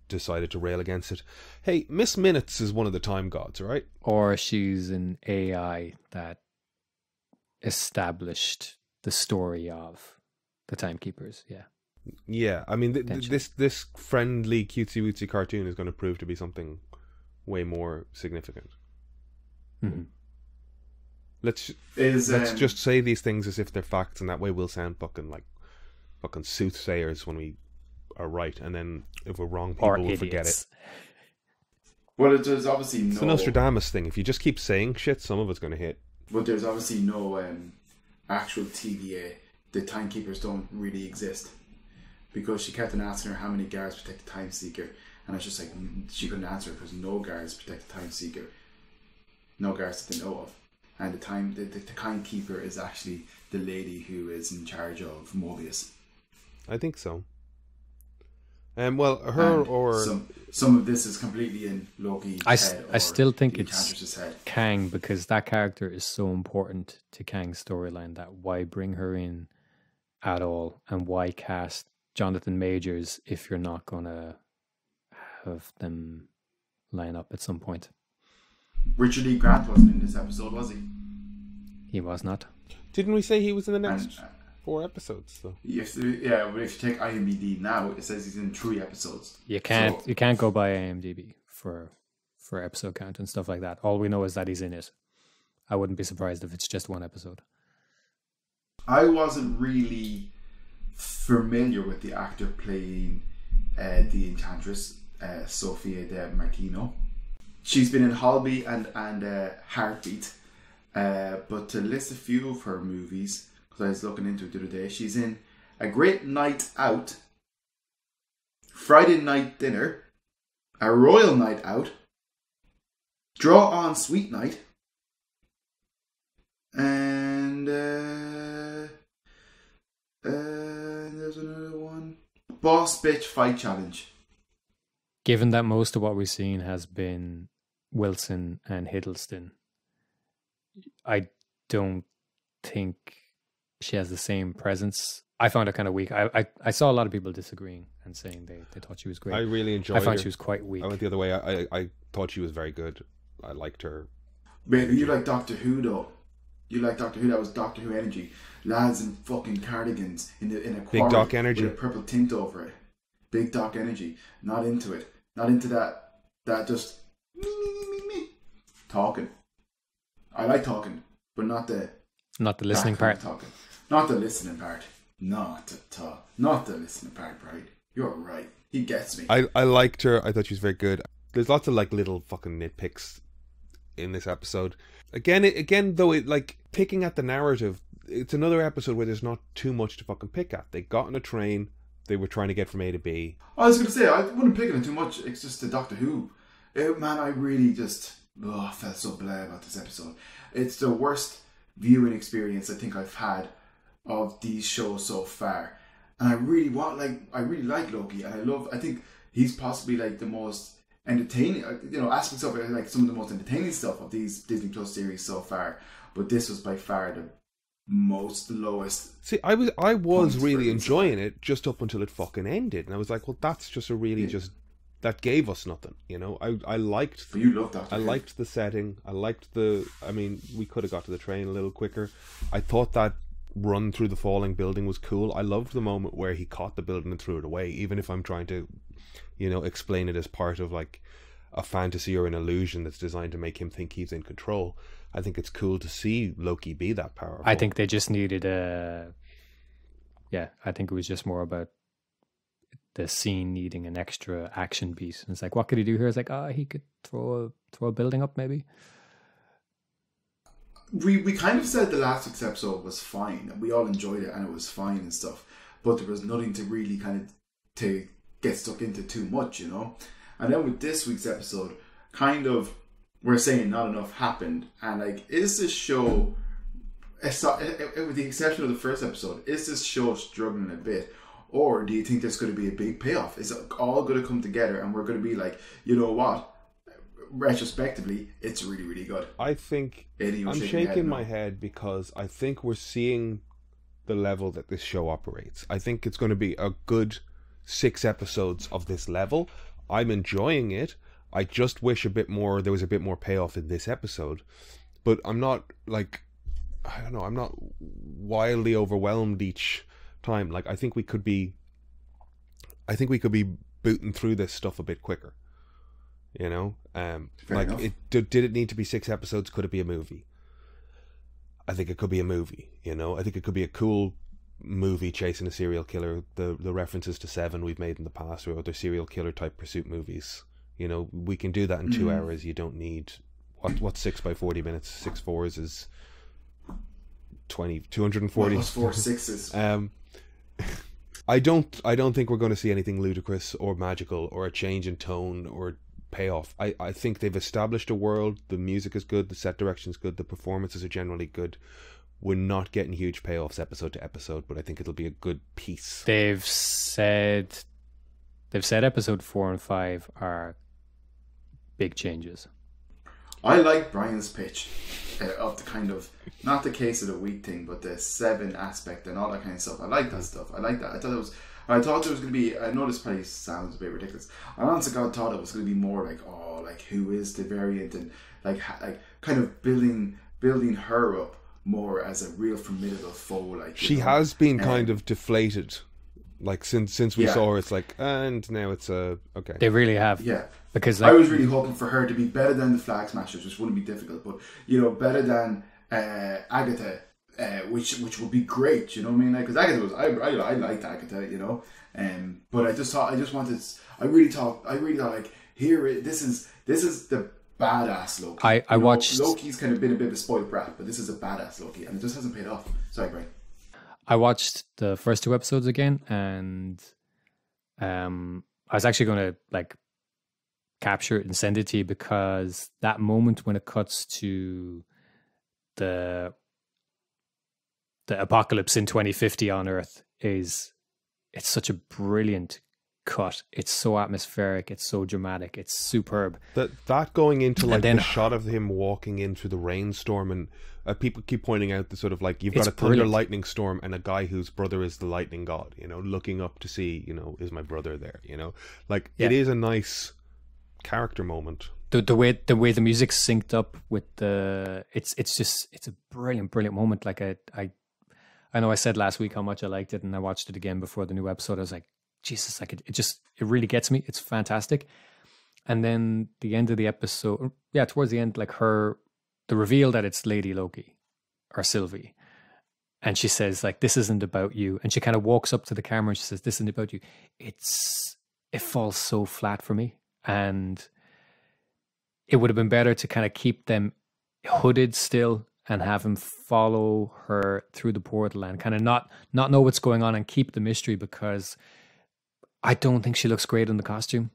Decided to rail against it. Hey, Miss Minutes is one of the time gods, right? Or she's an AI that established the story of the Timekeepers, yeah. Yeah, I mean, this friendly cutesy-wootsy cartoon is going to prove to be something way more significant. Mm-hmm. Let's just say these things as if they're facts, and that way we'll sound fucking soothsayers when we are right, and then if we're wrong, people will forget it. Well, there's obviously It's the Nostradamus thing. If you just keep saying shit, some of it's going to hit. But there's obviously no actual TVA. The Timekeepers don't really exist. Because she kept on asking her how many guards protect the Time Seeker, and I was just like, she couldn't answer because no guards protect the Time Seeker, no guards that they know of, and the Timekeeper is actually the lady who is in charge of Mobius. I think so. Well, her and or some of this is completely in Loki's head. I still think it's head. Kang, because that character is so important to Kang's storyline that why bring her in at all, and why cast Jonathan Majors if you're not going to have them line up at some point. Richard E. Grant wasn't in this episode, was he? He was not. Didn't we say he was in the next 4 episodes though? But if you take IMDb now, it says he's in 3 episodes. You can't go by IMDb for episode count and stuff like that. All we know is that he's in it. I wouldn't be surprised if it's just 1 episode. I wasn't really familiar with the actor playing the Enchantress, Sophia De Martino. She's been in Holby and Heartbeat, but to list a few of her movies, because I was looking into it the other day, she's in A Great Night Out, Friday Night Dinner, A Royal Night Out, Draw On Sweet Night, and there's another one, Boss Bitch Fight Challenge. Given that most of what we've seen has been Wilson and Hiddleston, I don't think she has the same presence. I found her kind of weak. I saw a lot of people disagreeing and saying they thought she was great. I really enjoyed her. I found she was quite weak. I went the other way. I thought she was very good. I liked her. Baby, you like Doctor Who though. You like Doctor Who. That was Doctor Who energy. Lads in fucking cardigans in a quarry Big Doc energy with a purple tint over it. Big Doc energy. Not into it. Not into that just me talking. I like talking, but not the listening part. Talking. Not the listening part. Not the listening part, right? You're right. He gets me. I liked her. I thought she was very good. There's lots of like little fucking nitpicks in this episode. Again, though, it like picking at the narrative. It's another episode where there's not too much to fucking pick at. They got on a train. They were trying to get from A to B. I was going to say, I wouldn't pick it too much. It's just the Doctor Who. Man, I really just felt so blah about this episode. It's the worst viewing experience I think I've had of these shows so far. And I really like Loki. And I think he's possibly like the most entertaining, aspects of it, like some of the most entertaining stuff of these Disney Plus series so far. But this was by far the lowest. See, I was really enjoying it just up until it fucking ended, and I was like, well, that's just that gave us nothing, I liked. But you loved that. I liked the setting. I liked we could have got to the train a little quicker. I thought that run through the falling building was cool. I loved the moment where he caught the building and threw it away, even if I'm trying to, explain it as part of like a fantasy or an illusion that's designed to make him think he's in control. I think it's cool to see Loki be that powerful. I think they just needed I think it was just more about the scene needing an extra action piece. And it's like, what could he do here? It's like, he could throw a building up maybe. We kind of said the last week's episode was fine, and we all enjoyed it, and it was fine and stuff. But there was nothing to really kind of to get stuck into too much, And then with this week's episode, kind of, we're saying not enough happened, and like, is this show, with the exception of the first episode, is this show struggling a bit, or do you think there's going to be a big payoff? Is it all going to come together, and we're going to be like, you know what? Retrospectively, it's really, really good. I think I'm shaking my head because I think we're seeing the level that this show operates. I think it's going to be a good 6 episodes of this level. I'm enjoying it. I just wish there was a bit more payoff in this episode. But I'm not I'm not wildly overwhelmed each time. Like, I think we could be booting through this stuff a bit quicker. Did it need to be 6 episodes? Could it be a movie? I think it could be a movie. I think it could be a cool movie chasing a serial killer. The references to Seven we've made in the past, or other serial killer type pursuit movies. We can do that in 2 hours. You don't need what's 6 by 40 minutes. 6 fours is 240. Plus 4 sixes. I don't think we're going to see anything ludicrous or magical or a change in tone or payoff. I think they've established a world. The music is good. The set direction is good. The performances are generally good. We're not getting huge payoffs episode to episode, but I think it'll be a good piece. They've said episode 4 and 5 are big changes. I like Brian's pitch of the kind of, not the case of the week thing, but the 7 aspect and all that kind of stuff. I like that stuff. I like that. I thought there was going to be. I know this probably sounds a bit ridiculous. I honestly God thought it was going to be more like, oh, like who is the variant, and like kind of building her up more as a real formidable foe. Like she has been kind of deflated, like since we saw her. It's like, and now it's okay. They really have, because I was really hoping for her to be better than the Flag Smashers, which wouldn't be difficult, but better than Agatha. Which would be great, you know what I mean? Like, because Agatha was, I liked Agatha, but I really thought like, this is the badass Loki. I watched Loki's kind of been a bit of a spoiled brat, but this is a badass Loki, and it just hasn't paid off. Sorry, Brian. I watched the first 2 episodes again, and I was actually going to like capture it and send it to you, because that moment when it cuts to the apocalypse in 2050 on Earth it's such a brilliant cut. It's so atmospheric, it's so dramatic, it's superb. That going into like the shot of him walking in through the rainstorm, and people keep pointing out the sort of like, you've got a thunder lightning storm and a guy whose brother is the lightning god, looking up to see, is my brother there, like it is a nice character moment. The way the music's synced up with it's a brilliant moment. Like I know I said last week how much I liked it, and I watched it again before the new episode. I was like, Jesus, like it really gets me. It's fantastic. And then the end of the episode, towards the end, like the reveal that it's Lady Loki or Sylvie, and she says like, this isn't about you, and she kind of walks up to the camera and she says, this isn't about you. It falls so flat for me, and it would have been better to kind of keep them hooded still and have him follow her through the portal and kind of not know what's going on and keep the mystery, because I don't think she looks great in the costume.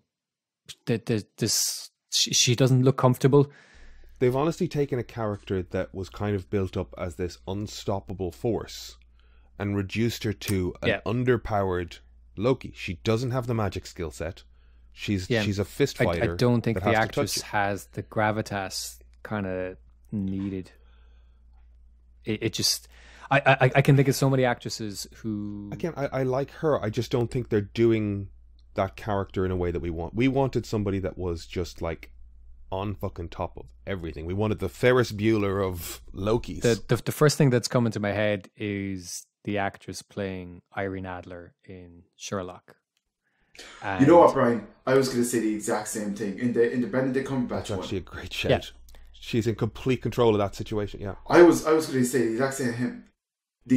She doesn't look comfortable. They've honestly taken a character that was kind of built up as this unstoppable force and reduced her to an underpowered Loki. She doesn't have the magic skill set. She's a fist fighter. I don't think the actress has the gravitas kind of needed. It just, I can think of so many actresses who... Again, I like her. I just don't think they're doing that character in a way that we want. We wanted somebody that was just like on fucking top of everything. We wanted the Ferris Bueller of Lokis. The first thing that's coming to my head is the actress playing Irene Adler in Sherlock. And you know what, Brian? I was going to say the exact same thing in the Benedict Cumberbatch That's one. Actually, a great shout. Yeah. She's in complete control of that situation. Yeah, I was going to say the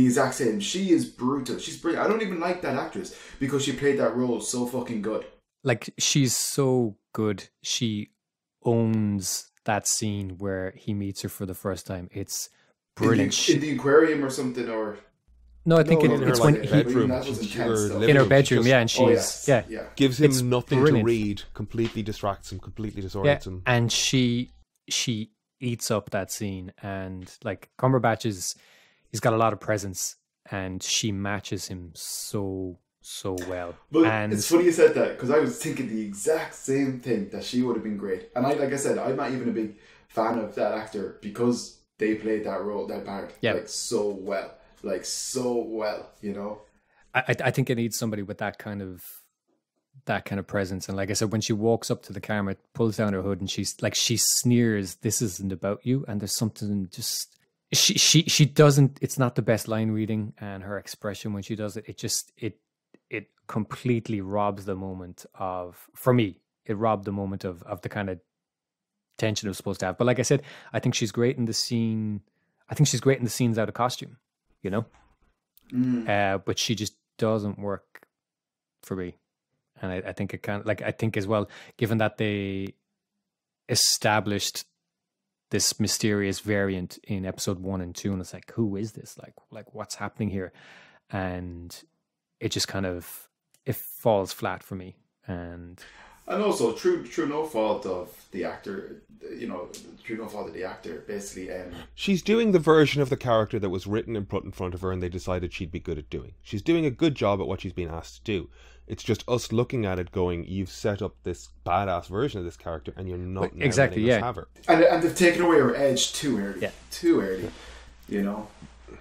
exact same. She is brutal. She's brilliant. I don't even like that actress because she played that role so fucking good. Like, she's so good. She owns that scene where he meets her for the first time. It's brilliant. In the aquarium or something, or no, I think it's when he bedroom. In her bedroom, and she's gives him nothing to read, completely distracts him, completely disorients him, and she eats up that scene. And like, Cumberbatch he's got a lot of presence, and she matches him so well. But and it's funny you said that, because I was thinking the exact same thing, that she would have been great. And like I said, I'm not even a big fan of that actor because they played that role, that part, so well. Like, so well, I think it needs somebody with that kind of presence. And like I said, when she walks up to the camera, pulls down her hood, and she sneers, "This isn't about you." And there's something just she doesn't. It's not the best line reading, and her expression when she does it, it completely robs the moment of. For me, it robbed the moment of the kind of tension it was supposed to have. But like I said, I think she's great in the scene. I think she's great in the scenes out of costume. But she just doesn't work for me. And I think it kind of, like, I think as well, given that they established this mysterious variant in episode 1 and 2, and it's like, who is this? Like what's happening here? And it just kind of, it falls flat for me. And also, true no fault of the actor, true no fault of the actor, basically. She's doing the version of the character that was written and put in front of her and they decided she'd be good at doing. She's doing a good job at what she's being asked to do. It's just us looking at it going, you've set up this badass version of this character and you're not exactly letting us have her. And they've taken away her edge too early. Yeah. Too early,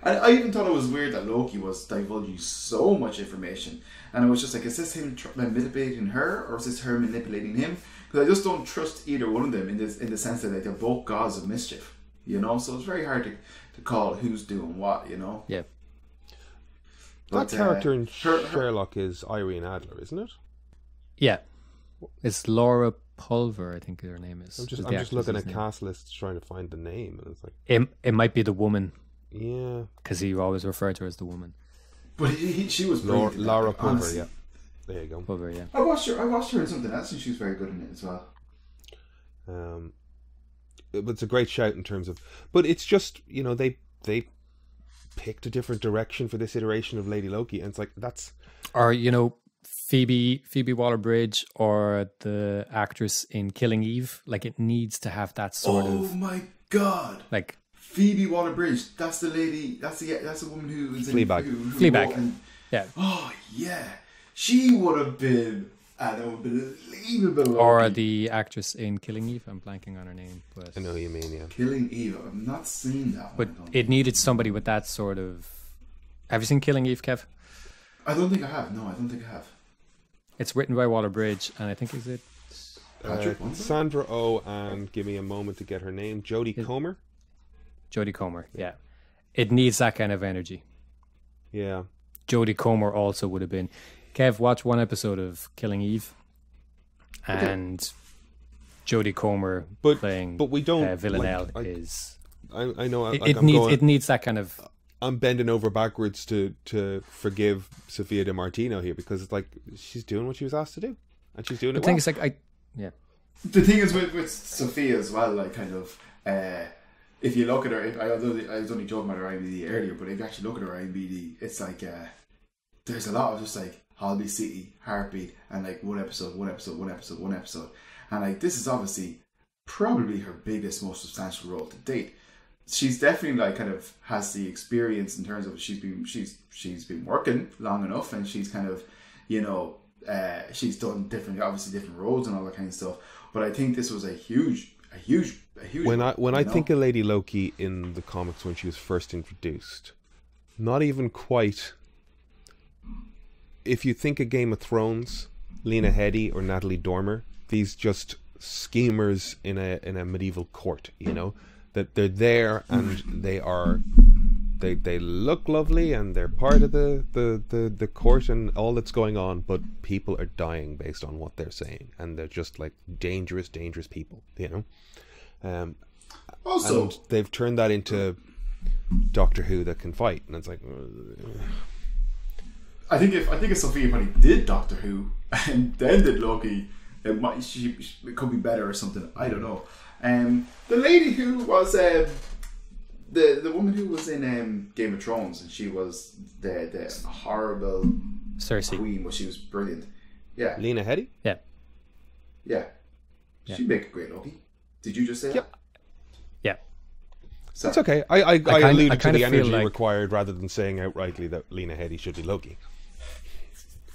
I even thought it was weird that Loki was divulging so much information, and I was just like, is this him manipulating her, or is this her manipulating him? Because I just don't trust either one of them in the sense that like, they're both gods of mischief, you know. So it's very hard to call who's doing what, you know. Yeah. That character in Sherlock is Irene Adler, isn't it? Yeah. It's Laura Pulver, I think her name is. I'm just looking at cast lists trying to find the name, and it's like it might be the woman. Yeah, because he always referred to her as the woman. But she was Laura Pulver. Yeah, there you go. Pulver. Yeah. I watched her in something else, and she was very good in it as well. But it's a great shout in terms of, but it's just, you know, they picked a different direction for this iteration of Lady Loki, and it's like that's, or you know, Phoebe Waller-Bridge or the actress in Killing Eve, like it needs to have that sort of. Oh my god! Like Phoebe Waller-Bridge, that's the lady. That's the woman who was Fleabag. In Fleabag. Yeah. Oh yeah, she would have been an unbelievable Loki. Or the actress in Killing Eve. I'm blanking on her name, but I know who you mean. Yeah. Killing Eve. I've not seen that but one. it needed somebody with that sort of. Have you seen Killing Eve, Kev? I don't think I have. No, I don't think I have. It's written by Waller-Bridge, and I think is it Patrick Sandra Oh, and give me a moment to get her name. Jodie Comer. Jodie Comer. Yeah, it needs that kind of energy. Yeah. Jodie Comer also would have been. Kev, watch one episode of Killing Eve, and Jodie Comer playing. But we don't. Villanelle is. I know. It needs that kind of. I'm bending over backwards to forgive Sophia Di Martino here, because it's like she's doing what she was asked to do, and she's doing it well. The thing is, like, the thing is with Sophia as well, like kind of. If you look at her, I was only joking about her IMDb earlier, but if you actually look at her IMDb, it's like there's a lot of just like Holby City, Heartbeat, and like one episode, and like this is obviously probably her biggest, most substantial role to date. She's definitely like kind of has the experience in terms of she's been working long enough, and she's kind of, you know, she's done different roles and all that kind of stuff. But I think this was a huge. When I think of Lady Loki in the comics when she was first introduced, not even quite. If you think of Game of Thrones, Lena Headey or Natalie Dormer, these just schemers in a medieval court, you know, that they're there and they look lovely and they're part of the court and all that's going on, but people are dying based on what they're saying, and they're just like dangerous people, you know. Also, and they've turned that into Doctor Who that can fight, and it's like I think if Sophia probably did Doctor Who and then did Loki, it could be better or something. I don't know. The lady who was the woman who was in Game of Thrones, and she was the horrible Cersei queen, but she was brilliant. Yeah, Lena Headey. Yeah. She'd make a great Loki. Did you just say that? Yeah. Sorry. It's okay. I alluded to the energy like... required rather than saying outrightly that Lena Headey should be Loki.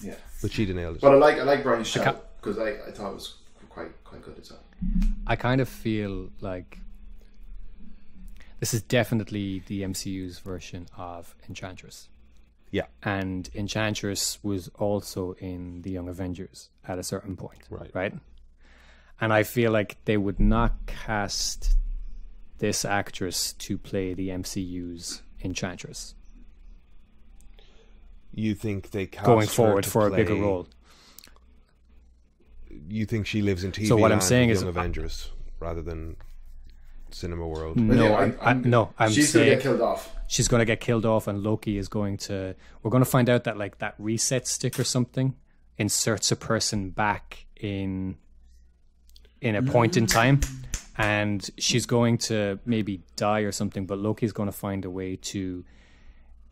Yeah. But she nailed it. But I like Brian's shout, because I thought it was quite good as well. I kind of feel like this is definitely the MCU's version of Enchantress. Yeah. And Enchantress was also in the Young Avengers at a certain point. Right? And I feel like they would not cast this actress to play the MCU's Enchantress. You think they cast going forward her for a bigger role? You think she lives in TV so what I'm land saying Young is Avengers rather than Cinema World? No, I'm she's saying going to get killed off. She's going to get killed off, and Loki is going to. We're going to find out that like that reset stick or something inserts a person back in a point in time, and she's going to maybe die or something. But Loki's going to find a way to.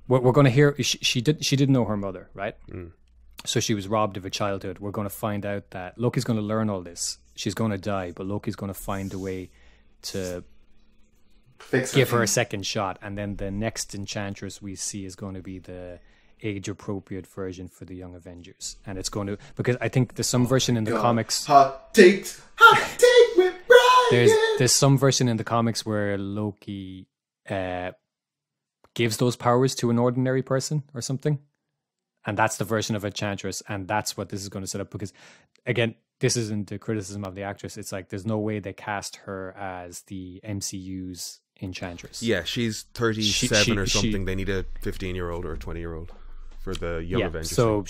We're going to hear she didn't know her mother, right? So she was robbed of her childhood. We're going to find out that Loki's going to learn all this. She's going to die, but Loki's going to find a way to give her a second shot. And then the next Enchantress we see is going to be the age-appropriate version for the Young Avengers. And it's going to... Because I think there's some version in the comics... Hot take with Brian! There's some version in the comics where Loki gives those powers to an ordinary person or something. And that's the version of Enchantress. And that's what this is going to set up. Because, again, this isn't a criticism of the actress. It's like there's no way they cast her as the MCU's Enchantress. Yeah, she's 37 or something. They need a 15-year-old or a 20-year-old for the Young Avengers. So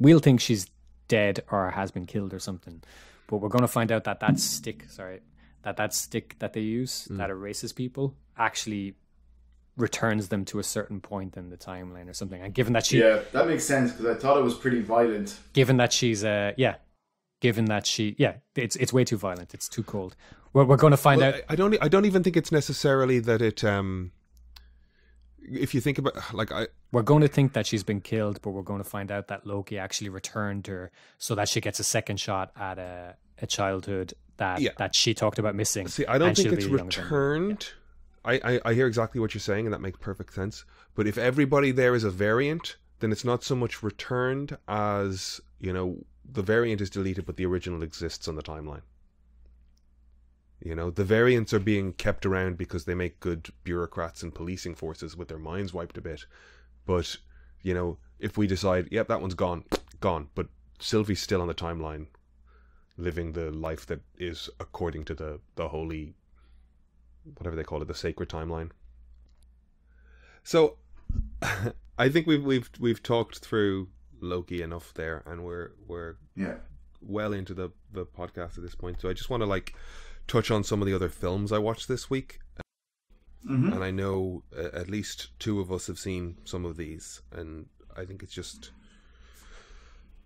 we'll think she's dead or has been killed or something. But we're going to find out that stick that they use that erases people actually returns them to a certain point in the timeline or something. And given that that makes sense, because I thought it was pretty violent. Given that she's it's way too violent. It's too cold. We're going to find out. I don't even think it's necessarily that it. If you think about we're going to think that she's been killed, but we're going to find out that Loki actually returned her so that she gets a second shot at a childhood that she talked about missing. See, I don't think it's returned. I hear exactly what you're saying, and that makes perfect sense. But if everybody there is a variant, then it's not so much returned as, the variant is deleted, but the original exists on the timeline. The variants are being kept around because they make good bureaucrats and policing forces with their minds wiped a bit. But, if we decide, yep, that one's gone. But Sylvie's still on the timeline, living the life that is according to the holy, whatever they call it, the sacred timeline. So, I think we've talked through Loki enough there, and we're well into the podcast at this point. So I just want to touch on some of the other films I watched this week. And I know at least two of us have seen some of these, and I think it's just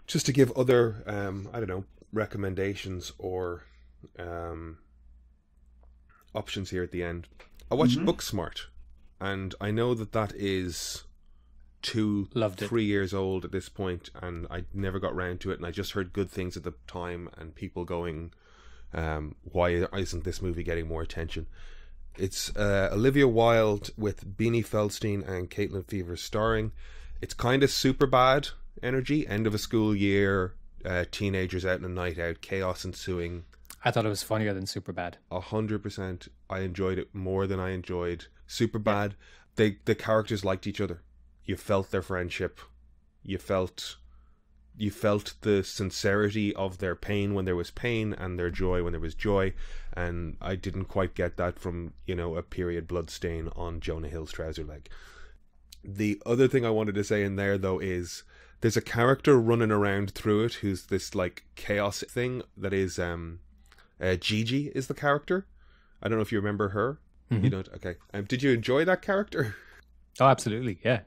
to give other recommendations or options here at the end. I watched Booksmart, and I know that is 3 years old at this point, and I never got round to it, and I just heard good things at the time and people going, why isn't this movie getting more attention? It's Olivia Wilde with Beanie Feldstein and Caitlin Fever starring. It's kind of Superbad energy, end of a school year, teenagers out on a night out, chaos ensuing. I thought it was funnier than Superbad. 100%. I enjoyed it more than I enjoyed Superbad. The characters liked each other. You felt their friendship. You felt the sincerity of their pain when there was pain and their joy when there was joy, and I didn't quite get that from a period blood stain on Jonah Hill's trouser leg. The other thing I wanted to say in there though is there's a character running around through it who's this chaos thing that is Gigi is the character. I don't know if you remember her. You don't? Okay. Did you enjoy that character? Oh, absolutely, yeah.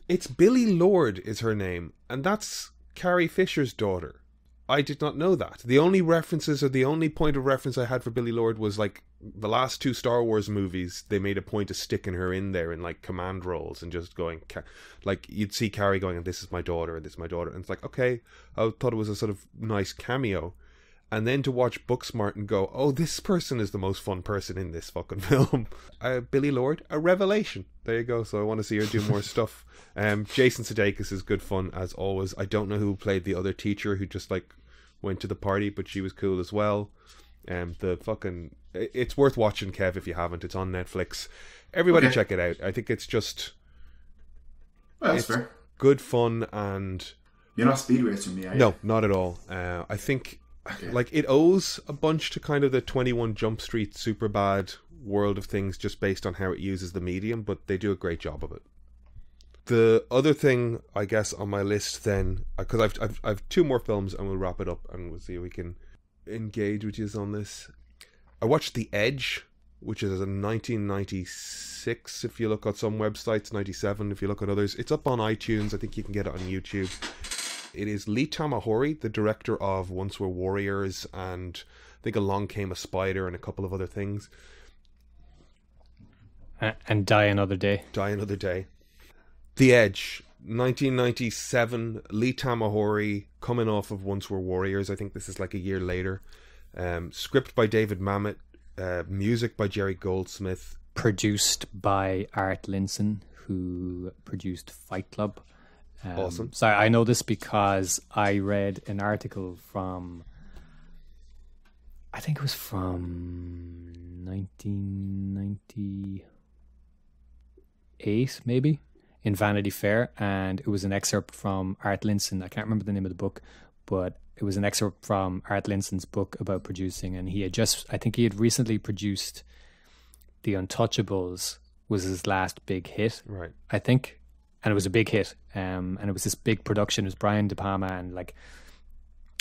It's Billie Lourd is her name, and that's Carrie Fisher's daughter. I did not know that. The only references, or the only point of reference I had for Billie Lourd was the last two Star Wars movies. They made a point of sticking her in there in command roles and just going, you'd see Carrie going, and this is my daughter, and this is my daughter, and it's okay. I thought it was a sort of nice cameo. And then to watch Booksmart and go, oh, this person is the most fun person in this fucking film. Billie Lourd, a revelation. There you go. So I want to see her do more stuff. Jason Sudeikis is good fun as always. I don't know who played the other teacher who just went to the party, but she was cool as well. It's worth watching, Kev, if you haven't. It's on Netflix. Everybody check it out. I think it's just that's fair. Good fun, and you're not speed racing me, are you? No, not at all. I think it owes a bunch to kind of the 21 Jump Street Superbad world of things, just based on how it uses the medium, but they do a great job of it. The other thing, I guess, on my list then, because I've two more films and we'll wrap it up and we'll see if we can engage with you on this. I watched The Edge, which is a 1996 if you look at some websites, 97 if you look at others. It's up on iTunes. I think you can get it on YouTube. It is Lee Tamahori, the director of Once Were Warriors, and I think Along Came a Spider and a couple of other things. And Die Another Day. Die Another Day. The Edge, 1997, Lee Tamahori, coming off of Once Were Warriors. I think this is a year later. Script by David Mamet, music by Jerry Goldsmith. Produced by Art Linson, who produced Fight Club. Awesome. So I know this because I read an article from I think it was from 1998, maybe, in Vanity Fair, and it was an excerpt from Art Linson. I can't remember the name of the book, but it was an excerpt from Art Linson's book about producing, and I think he had recently produced The Untouchables, was his last big hit, Right. I think, and it was a big hit, and it was this big production. It was Brian De Palma, and like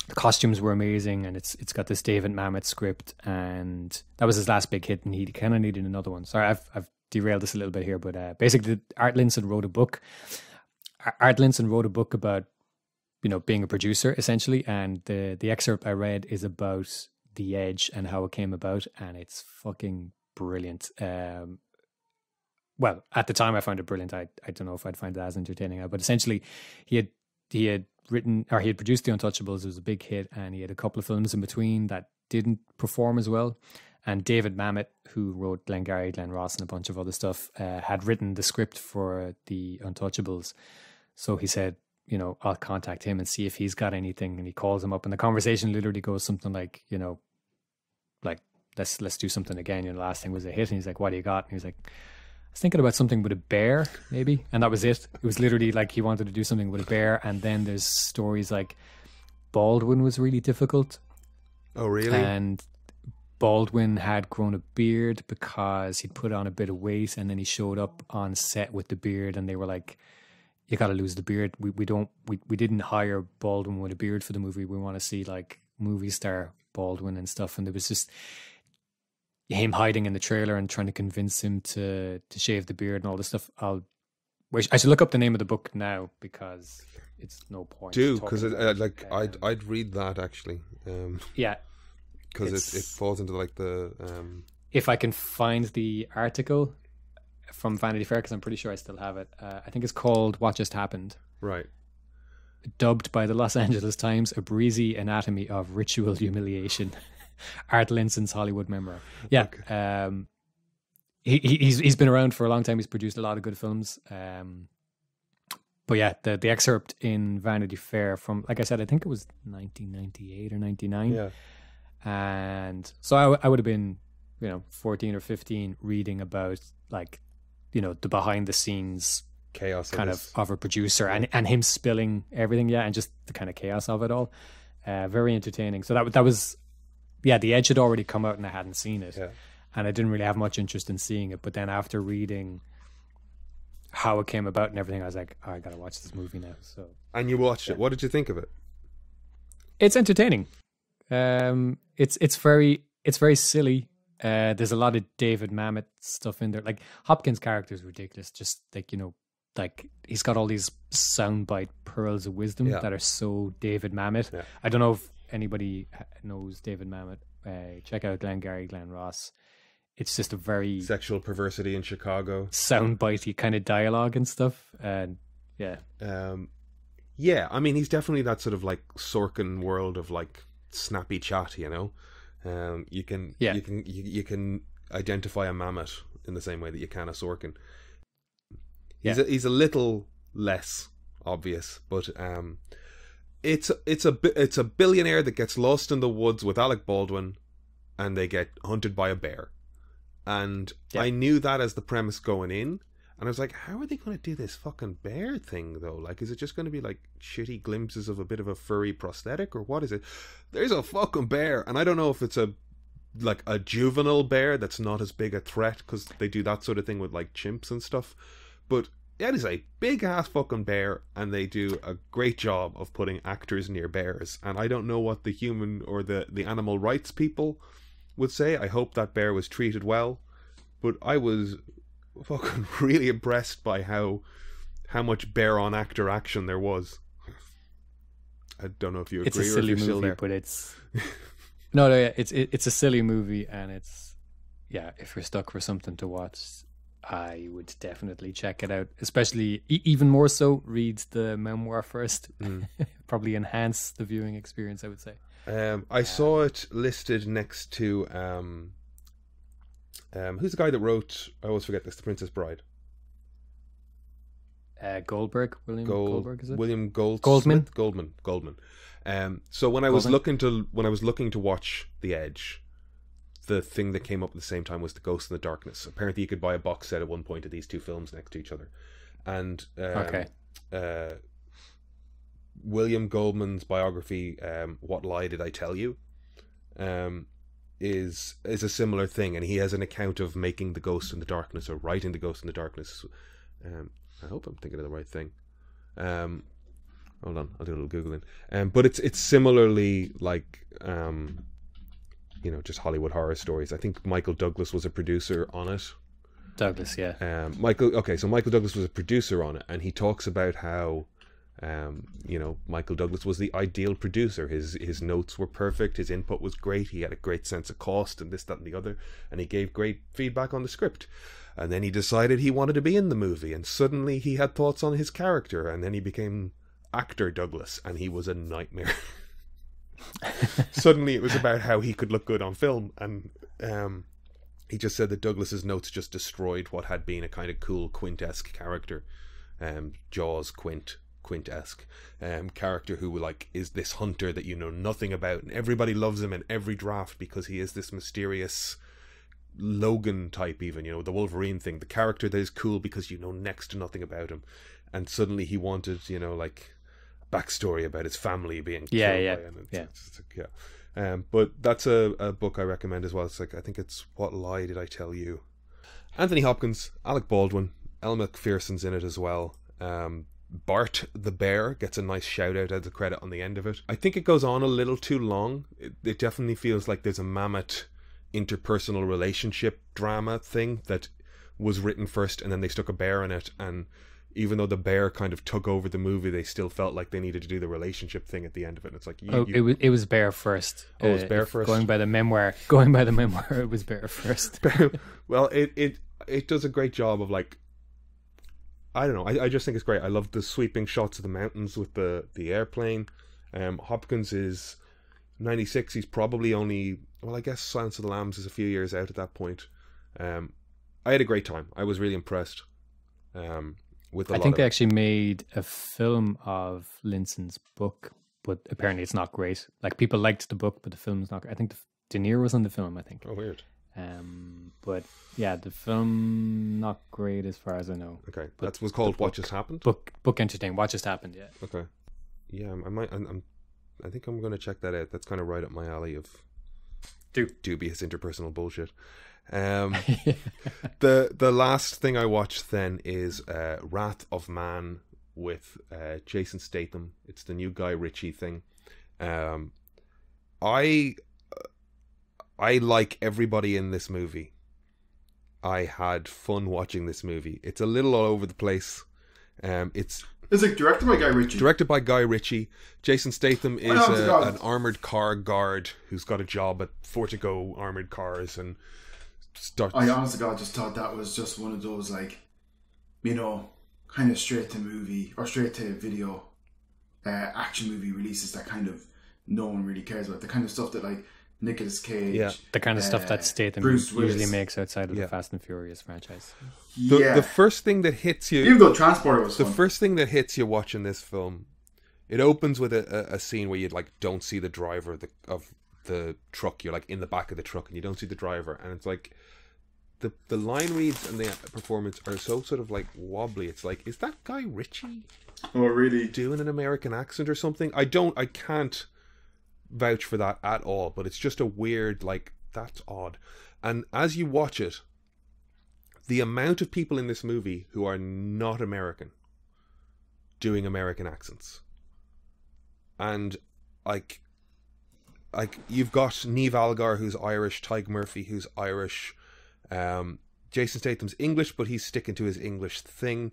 the costumes were amazing, and it's got this David Mamet script, and that was his last big hit, and he kind of needed another one. Sorry, I've derailed this a little bit here, but basically, Art Linson wrote a book. Art Linson wrote a book about, you know, being a producer essentially, and the excerpt I read is about The Edge and how it came about, and it's fucking brilliant. Well, at the time I found it brilliant. I don't know if I'd find it as entertaining now, but essentially he had written, or he had produced The Untouchables. It was a big hit, and he had a couple of films in between that didn't perform as well. And David Mamet, who wrote Glengarry Glen Ross and a bunch of other stuff, had written the script for The Untouchables. So he said, you know, I'll contact him and see if he's got anything. And he calls him up, and the conversation literally goes something like, you know, like, let's do something again. You know, the last thing was a hit. And he's like, what do you got? And he's like, I was thinking about something with a bear, maybe. And that was it. It was literally like he wanted to do something with a bear. And then there's stories like Baldwin was really difficult. Oh, really? And Baldwin had grown a beard because he'd put on a bit of weight, and then he showed up on set with the beard, and they were like, you got to lose the beard. We didn't hire Baldwin with a beard for the movie. We want to see like movie star Baldwin and stuff. And there was just him hiding in the trailer and trying to convince him to shave the beard and all this stuff. I should look up the name of the book now, because it's no point. Do, because I'd read that actually. Yeah, because it falls into like the. If I can find the article from Vanity Fair, because I'm pretty sure I still have it. I think it's called "What Just Happened." Right. Dubbed by the Los Angeles Times, "A breezy anatomy of ritual humiliation." Art Linson's Hollywood memoir. Yeah. Okay. He's been around for a long time. He's produced a lot of good films. But yeah, the excerpt in Vanity Fair from, like I said, I think it was 1998 or 99. Yeah. And so I would have been, 14 or 15, reading about, like, the behind the scenes chaos kind of a producer, and him spilling everything. Yeah. And just the kind of chaos of it all. Very entertaining. So that was, yeah, The Edge had already come out and I hadn't seen it. Yeah. And I didn't really have much interest in seeing it. But then after reading how it came about and everything, I was like, oh, I got to watch this movie now. So. And you watched it. What did you think of it? It's entertaining. It's very silly. There's a lot of David Mamet stuff in there. Like, Hopkins' character is ridiculous. Just like he's got all these soundbite pearls of wisdom that are so David Mamet. Yeah. I don't know if anybody knows David Mamet. Check out Glengarry Glen Ross. It's just a very sexual perversity in Chicago, soundbitey kind of dialogue and stuff. And yeah. Yeah, I mean, he's definitely that sort of like Sorkin world of like snappy chat, You can identify a Mamet in the same way that you can a Sorkin. He's a little less obvious, but it's a billionaire that gets lost in the woods with Alec Baldwin, and they get hunted by a bear. And I knew that as the premise going in, and I was like, how are they going to do this fucking bear thing though? Like, is it just going to be like shitty glimpses of a bit of a furry prosthetic, or what is it? There's a fucking bear, and I don't know if it's a juvenile bear that's not as big a threat, because they do that sort of thing with like chimps and stuff. But that is a big ass fucking bear, and they do a great job of putting actors near bears. And I don't know what the human or the animal rights people would say. I hope that bear was treated well, but I was fucking really impressed by how much bear on actor action there was. I don't know if you agree. It's a silly or if you're movie, still there. But it's no, it's a silly movie, and it's if you're stuck for something to watch, I would definitely check it out. Especially, even more so, read the memoir first. Probably enhance the viewing experience, I would say. I saw it listed next to who's the guy that wrote, I always forget this, The Princess Bride? Goldberg, Goldberg, is it? William Goldman. So when I was looking to watch The Edge, the thing that came up at the same time was The Ghost in the Darkness. Apparently you could buy a box set at one point of these two films next to each other. And William Goldman's biography, What Lie Did I Tell You, is a similar thing, and he has an account of making The Ghost in the Darkness, or writing The Ghost in the Darkness. I hope I'm thinking of the right thing. Hold on, I'll do a little googling. But it's similarly like just Hollywood horror stories. I think Michael Douglas was a producer on it. Douglas, yeah. Michael Douglas was a producer on it, and he talks about how Michael Douglas was the ideal producer. His notes were perfect, his input was great, he had a great sense of cost and this, that and the other, and he gave great feedback on the script. And then he decided he wanted to be in the movie, and suddenly he had thoughts on his character, and then he became actor Douglas, and he was a nightmare. Suddenly it was about how he could look good on film, and he just said that Douglas's notes just destroyed what had been a kind of cool Quint-esque character. Jaws Quint-esque character who like is this hunter that you know nothing about, and everybody loves him in every draft because he is this mysterious Logan type, even, the Wolverine thing, the character that is cool because you know next to nothing about him. And suddenly he wanted like a backstory about his family being killed by him. But that's a book I recommend as well. It's like, I think it's What Lie Did I Tell You. Anthony Hopkins, Alec Baldwin, Elle Macpherson's in it as well. Bart the Bear gets a nice shout out as a credit on the end of it. I think it goes on a little too long. It definitely feels like there's a mammoth interpersonal relationship drama thing that was written first, and then they stuck a bear in it, and even though the bear kind of took over the movie, they still felt like they needed to do the relationship thing at the end of it. And it's like it was bear first. Oh, it was bear first. Going by the memoir, it was bear first. Well, it does a great job of like, I don't know. I just think it's great. I love the sweeping shots of the mountains with the airplane. Hopkins is 96. He's probably only, well, I guess Silence of the Lambs is a few years out at that point. I had a great time. I was really impressed. I think they actually made a film of Linson's book, but apparently it's not great. Like, people liked the book, but the film's not great. I think De Niro was in the film, I think. Oh, weird. But yeah, the film not great as far as I know. Okay, that was called What Just Happened. Book entertaining. What Just Happened. Yeah. Okay. Yeah, I think I'm going to check that out. That's kind of right up my alley of dubious interpersonal bullshit. The last thing I watched then is Wrath of Man with Jason Statham. It's the new Guy Ritchie thing. I like everybody in this movie. I had fun watching this movie. It's a little all over the place. Is it directed by Guy Ritchie? Directed by Guy Ritchie. Jason Statham is an armoured car guard who's got a job at Fortigo Armoured Cars and starts... I honestly God just thought that was just one of those, like, kind of straight to movie or straight to video action movie releases that kind of no one really cares about. The kind of stuff that, like, Nicolas Cage, the kind of stuff that Statham usually makes outside of the Fast and Furious franchise. The first thing that hits you, even though Transporter was the first thing that hits you watching this film, it opens with a scene where you like don't see the driver of the truck. You're like in the back of the truck and you don't see the driver, and it's like the line reads and the performance are so sort of like wobbly. It's like, is that Guy Ritchie? Oh, really? Doing an American accent or something? I can't vouch for that at all, but it's just a weird, like, that's odd. And as you watch it, the amount of people in this movie who are not American doing American accents, and like you've got Niamh Algar who's Irish, Tyke Murphy who's Irish, Jason Statham's English but he's sticking to his English thing.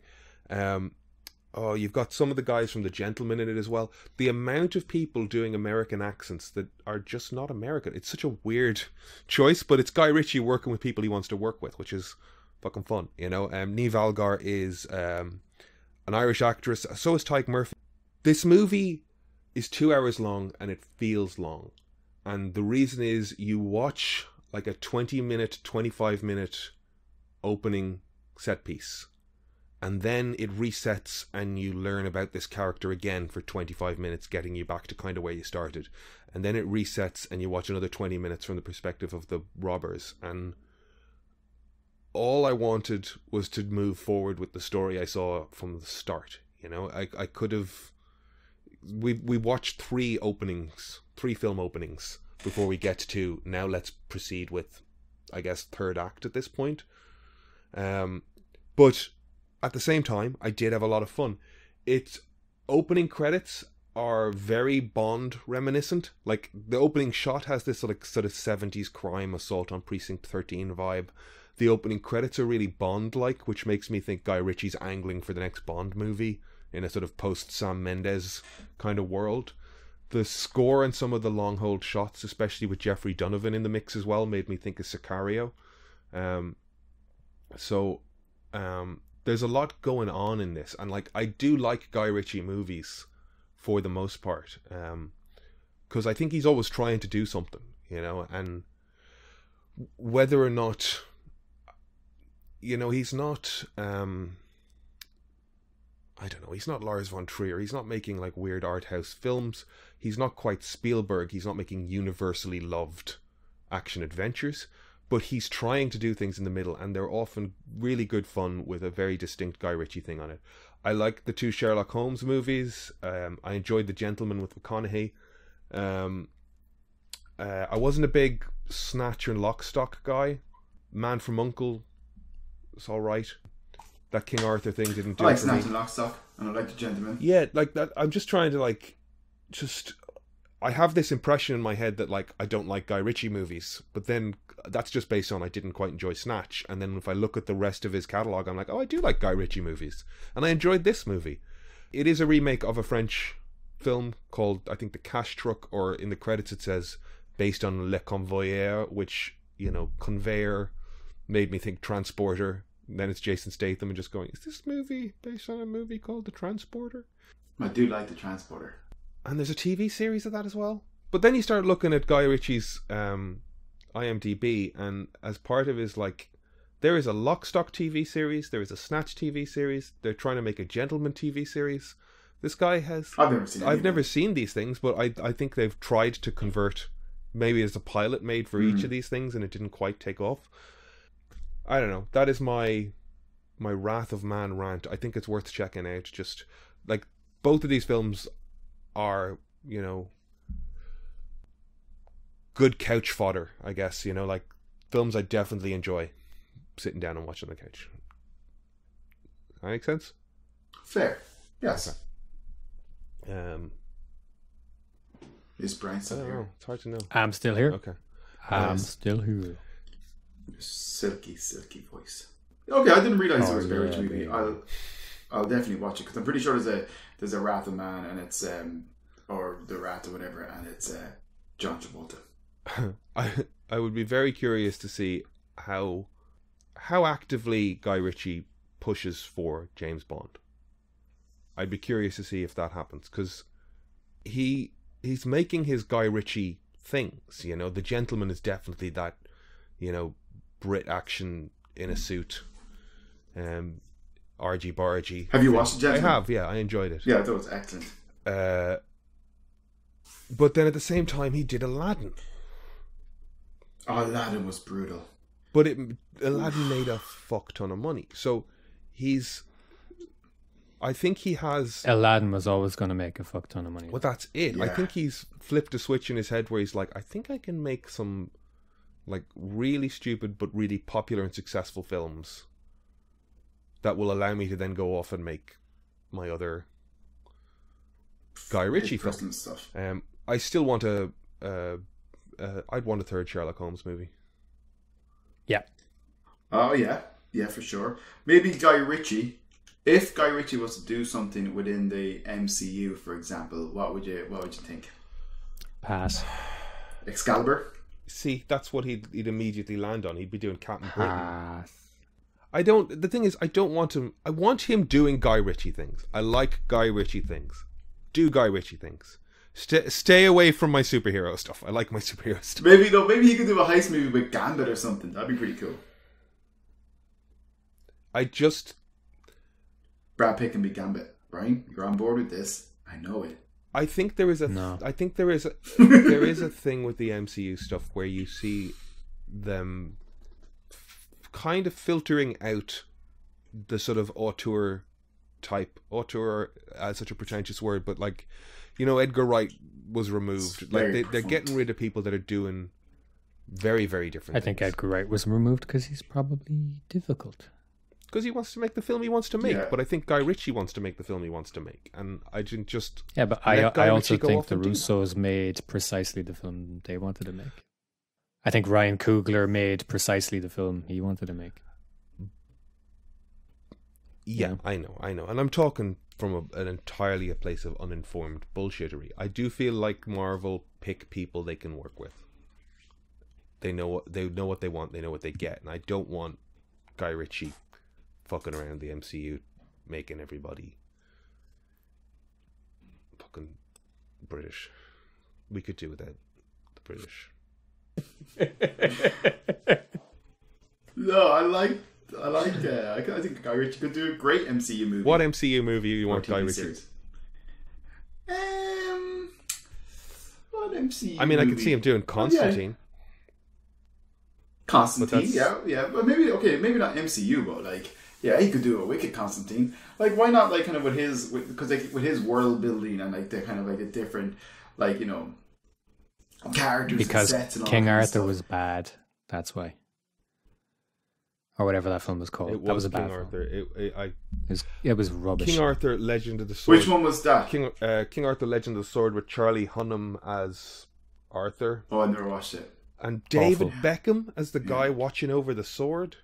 You've got some of the guys from The Gentleman in it as well. The amount of people doing American accents that are just not American. It's such a weird choice, but it's Guy Ritchie working with people he wants to work with, which is fucking fun, Niamh Algar is an Irish actress. So is Tyke Murphy. This movie is 2 hours long and it feels long. And the reason is you watch like a 20-minute, 25-minute opening set piece. and then it resets and you learn about this character again for 25 minutes, getting you back to kind of where you started. And then it resets and you watch another 20 minutes from the perspective of the robbers. And all I wanted was to move forward with the story I saw from the start. You know, I could have... We watched three film openings before we get to, now let's proceed with, I guess, third act at this point. But at the same time, I did have a lot of fun. Its opening credits are very Bond reminiscent. Like, the opening shot has this sort of 70s crime assault on Precinct 13 vibe. The opening credits are really Bond-like, which makes me think Guy Ritchie's angling for the next Bond movie in a sort of post-Sam Mendes kind of world. The score and some of the long-hold shots, especially with Jeffrey Donovan in the mix as well, made me think of Sicario. There's a lot going on in this, and like, I do like Guy Ritchie movies for the most part, because I think he's always trying to do something, you know, and whether or not, you know, he's not, I don't know, he's not Lars von Trier, he's not making like weird art house films, he's not quite Spielberg, he's not making universally loved action adventures, but he's trying to do things in the middle, and they're often really good fun with a very distinct Guy Ritchie thing on it. I like the two Sherlock Holmes movies. I enjoyed The Gentleman with McConaughey. I wasn't a big Snatch and Lock, Stock guy. Man from U.N.C.L.E. it's alright. That King Arthur thing didn't do I like it for Snatch me. and Lock, Stock, and I like The Gentleman. Yeah, like that. I'm just trying to like, I have this impression in my head that like I don't like Guy Ritchie movies, but then that's just based on I didn't quite enjoy Snatch. And then if I look at the rest of his catalogue, I'm like, oh, I do like Guy Ritchie movies, and I enjoyed this movie. It is a remake of a French film called, I think, The Cash Truck, or in the credits it says based on Le Convoyeur, which, you know, conveyor made me think Transporter. And then it's Jason Statham and just going, is this movie based on a movie called The Transporter? I do like The Transporter. And there's a TV series of that as well. But then you start looking at Guy Ritchie's IMDb, and as part of his, like, there is a Lock, Stock TV series, there is a Snatch TV series, they're trying to make a Gentleman TV series. This guy has... I've never seen these things, but I think they've tried to convert, maybe as a pilot made for each of these things, and it didn't quite take off. I don't know. That is my Wrath of Man rant. I think it's worth checking out. Just, like, both of these films are, you know, good couch fodder, I guess, you know, like films I definitely enjoy sitting down and watching on the couch. That make sense? Fair. Yes. Okay. Is Brian I still don't here? know. It's hard to know. I'm still here. Okay. I'm still here. Silky voice. Okay, I didn't realize there was a Guy Ritchie movie. baby. I'll definitely watch it, because I'm pretty sure there's a Wrath of Man, and it's or the Rat or whatever, and it's John Travolta. I would be very curious to see how actively Guy Ritchie pushes for James Bond. I'd be curious to see if that happens, because he's making his Guy Ritchie things, you know. The Gentleman is definitely that, you know, Brit action in a suit, argy bargy. Have you watched The Gentleman? I have, yeah, I enjoyed it. Yeah, I thought it was excellent. But then at the same time, he did Aladdin. Oh, Aladdin was brutal. But Aladdin made a fuck ton of money. So I think he has... Aladdin was always going to make a fuck ton of money. Well, that's it. Yeah. I think he's flipped a switch in his head where he's like, I think I can make some, like, really stupid but really popular and successful films that will allow me to then go off and make my other Guy Ritchie His film. stuff. I still want I'd want a third Sherlock Holmes movie. Yeah. Oh yeah, yeah, for sure. Maybe Guy Ritchie. If Guy Ritchie was to do something within the MCU, for example, what would you think? Pass. Excalibur. See, that's what he'd immediately land on. He'd be doing Captain Britain. Pass. The thing is, I don't want him. I want him doing Guy Ritchie things. I like Guy Ritchie things. Do Guy Ritchie things. Stay away from my superhero stuff. I like my superhero stuff. Maybe he could do a heist movie with Gambit or something. That'd be pretty cool. Brad Pitt can be Gambit, Brian. You're on board with this. I know it. I think there is a No. I think there is a thing with the MCU stuff where you see them kind of filtering out the sort of auteur type. Auteur as such a pretentious word, but like, you know, Edgar Wright was removed. It's Like very they're getting rid of people that are doing very, very different I think things. Edgar Wright was removed because he's probably difficult. Because he wants to make the film he wants to make, Yeah. but I think Guy Ritchie wants to make the film he wants to make, and I didn't just Yeah, but let Guy I also Ritchie go think off the and do that. Russos made precisely the film they wanted to make. I think Ryan Coogler made precisely the film he wanted to make. Yeah, I know, and I'm talking from an entirely a place of uninformed bullshittery. I do feel like Marvel pick people they can work with. They know what they want, they know what they get, and I don't want Guy Ritchie fucking around the MCU, making everybody fucking British. We could do without the British. No, I think Guy Ritchie could do a great MCU movie. What MCU movie you Or want Guy TV Ritchie? series. What MCU? I mean, I could movie? see him doing Constantine. Constantine, But yeah, but maybe not MCU, but like, yeah, he could do a wicked Constantine. Like, why not, like, kind of with his world building and like the kind of like a different, like, you know, characters Because and sets and all King that kind of Arthur stuff. was bad. That's why. Or whatever that film was called. It That was was a King bad film. Arthur. It was rubbish. King Arthur, Legend of the Sword. Which one was that? King Arthur, Legend of the Sword with Charlie Hunnam as Arthur Oh, I never watched it. and David Awful. Beckham as the guy watching over the sword.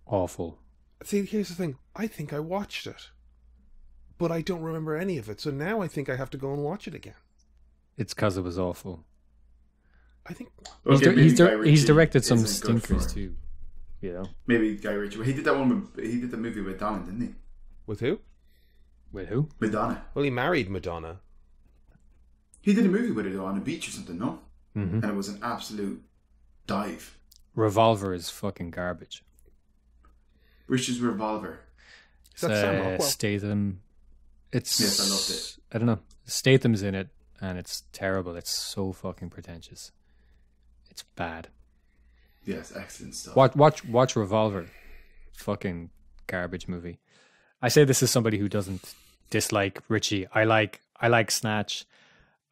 Awful. See, here's the thing. I think I watched it, but I don't remember any of it. So now I think I have to go and watch it again. It's because it was awful. I think Okay, maybe Guy He's Ritchie directed some isn't good for stinkers it. too. You know? Maybe Guy Ritchie. He did that one. He did the movie with Donna, didn't he? with who? With who? Madonna. Well, he married Madonna. He did a movie with her though, on a beach or something, no? Mm-hmm. And it was an absolute dive. Revolver is fucking garbage. Rich's Revolver. Is that Sam Rockwell? Statham. It's Yes, I loved it. I don't know. Statham's in it, and it's terrible. It's so fucking pretentious. It's bad. Yes, excellent stuff. Watch Revolver. Fucking garbage movie. I say this as somebody who doesn't dislike Ritchie. I like Snatch.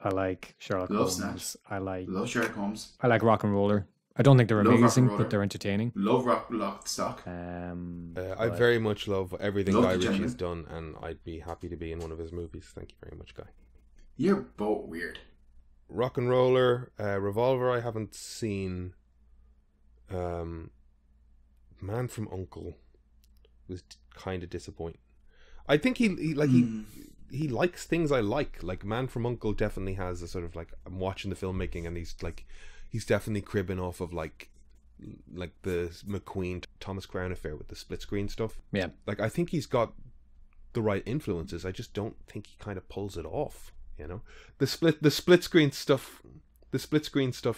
I like Sherlock Love Holmes. Snatch. I like Sherlock Holmes. Rock and Roller. I don't think they're Love Rock and amazing, Roller. but they're entertaining. Love Lock, Stock. I very much love everything Love Guy the Ritchie's done, and I'd be happy to be in one of his movies. Thank you very much, Guy. You're both weird. Rock and Roller, Revolver. I haven't seen. Man from U.N.C.L.E. was kind of disappointing. I think he likes things I like. Like Man from U.N.C.L.E. definitely has a sort of like, I'm watching the filmmaking and he's definitely cribbing off of like the McQueen Thomas Crown affair with the split screen stuff. Yeah. Like I think he's got the right influences. I just don't think he kind of pulls it off. You know, the split screen stuff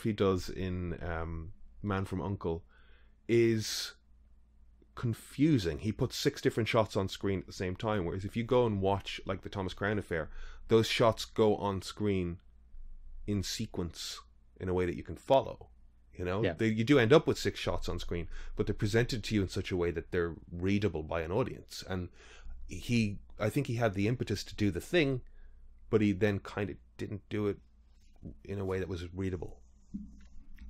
he does in Man from U.N.C.L.E. is confusing. He puts 6 different shots on screen at the same time, whereas if you go and watch like the Thomas Crown affair, those shots go on screen in sequence in a way that you can follow. You know, Yeah. you do end up with 6 shots on screen, but they're presented to you in such a way that they're readable by an audience. And I think he had the impetus to do the thing, but he then kind of didn't do it in a way that was readable.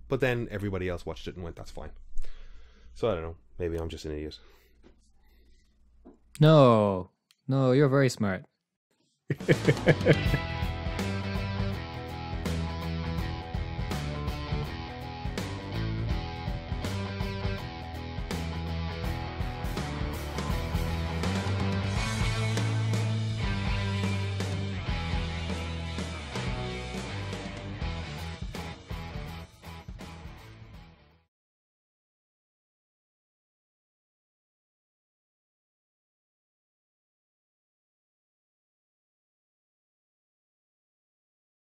But then everybody else watched it and went, that's fine. So I don't know. Maybe I'm just an idiot. No, you're very smart.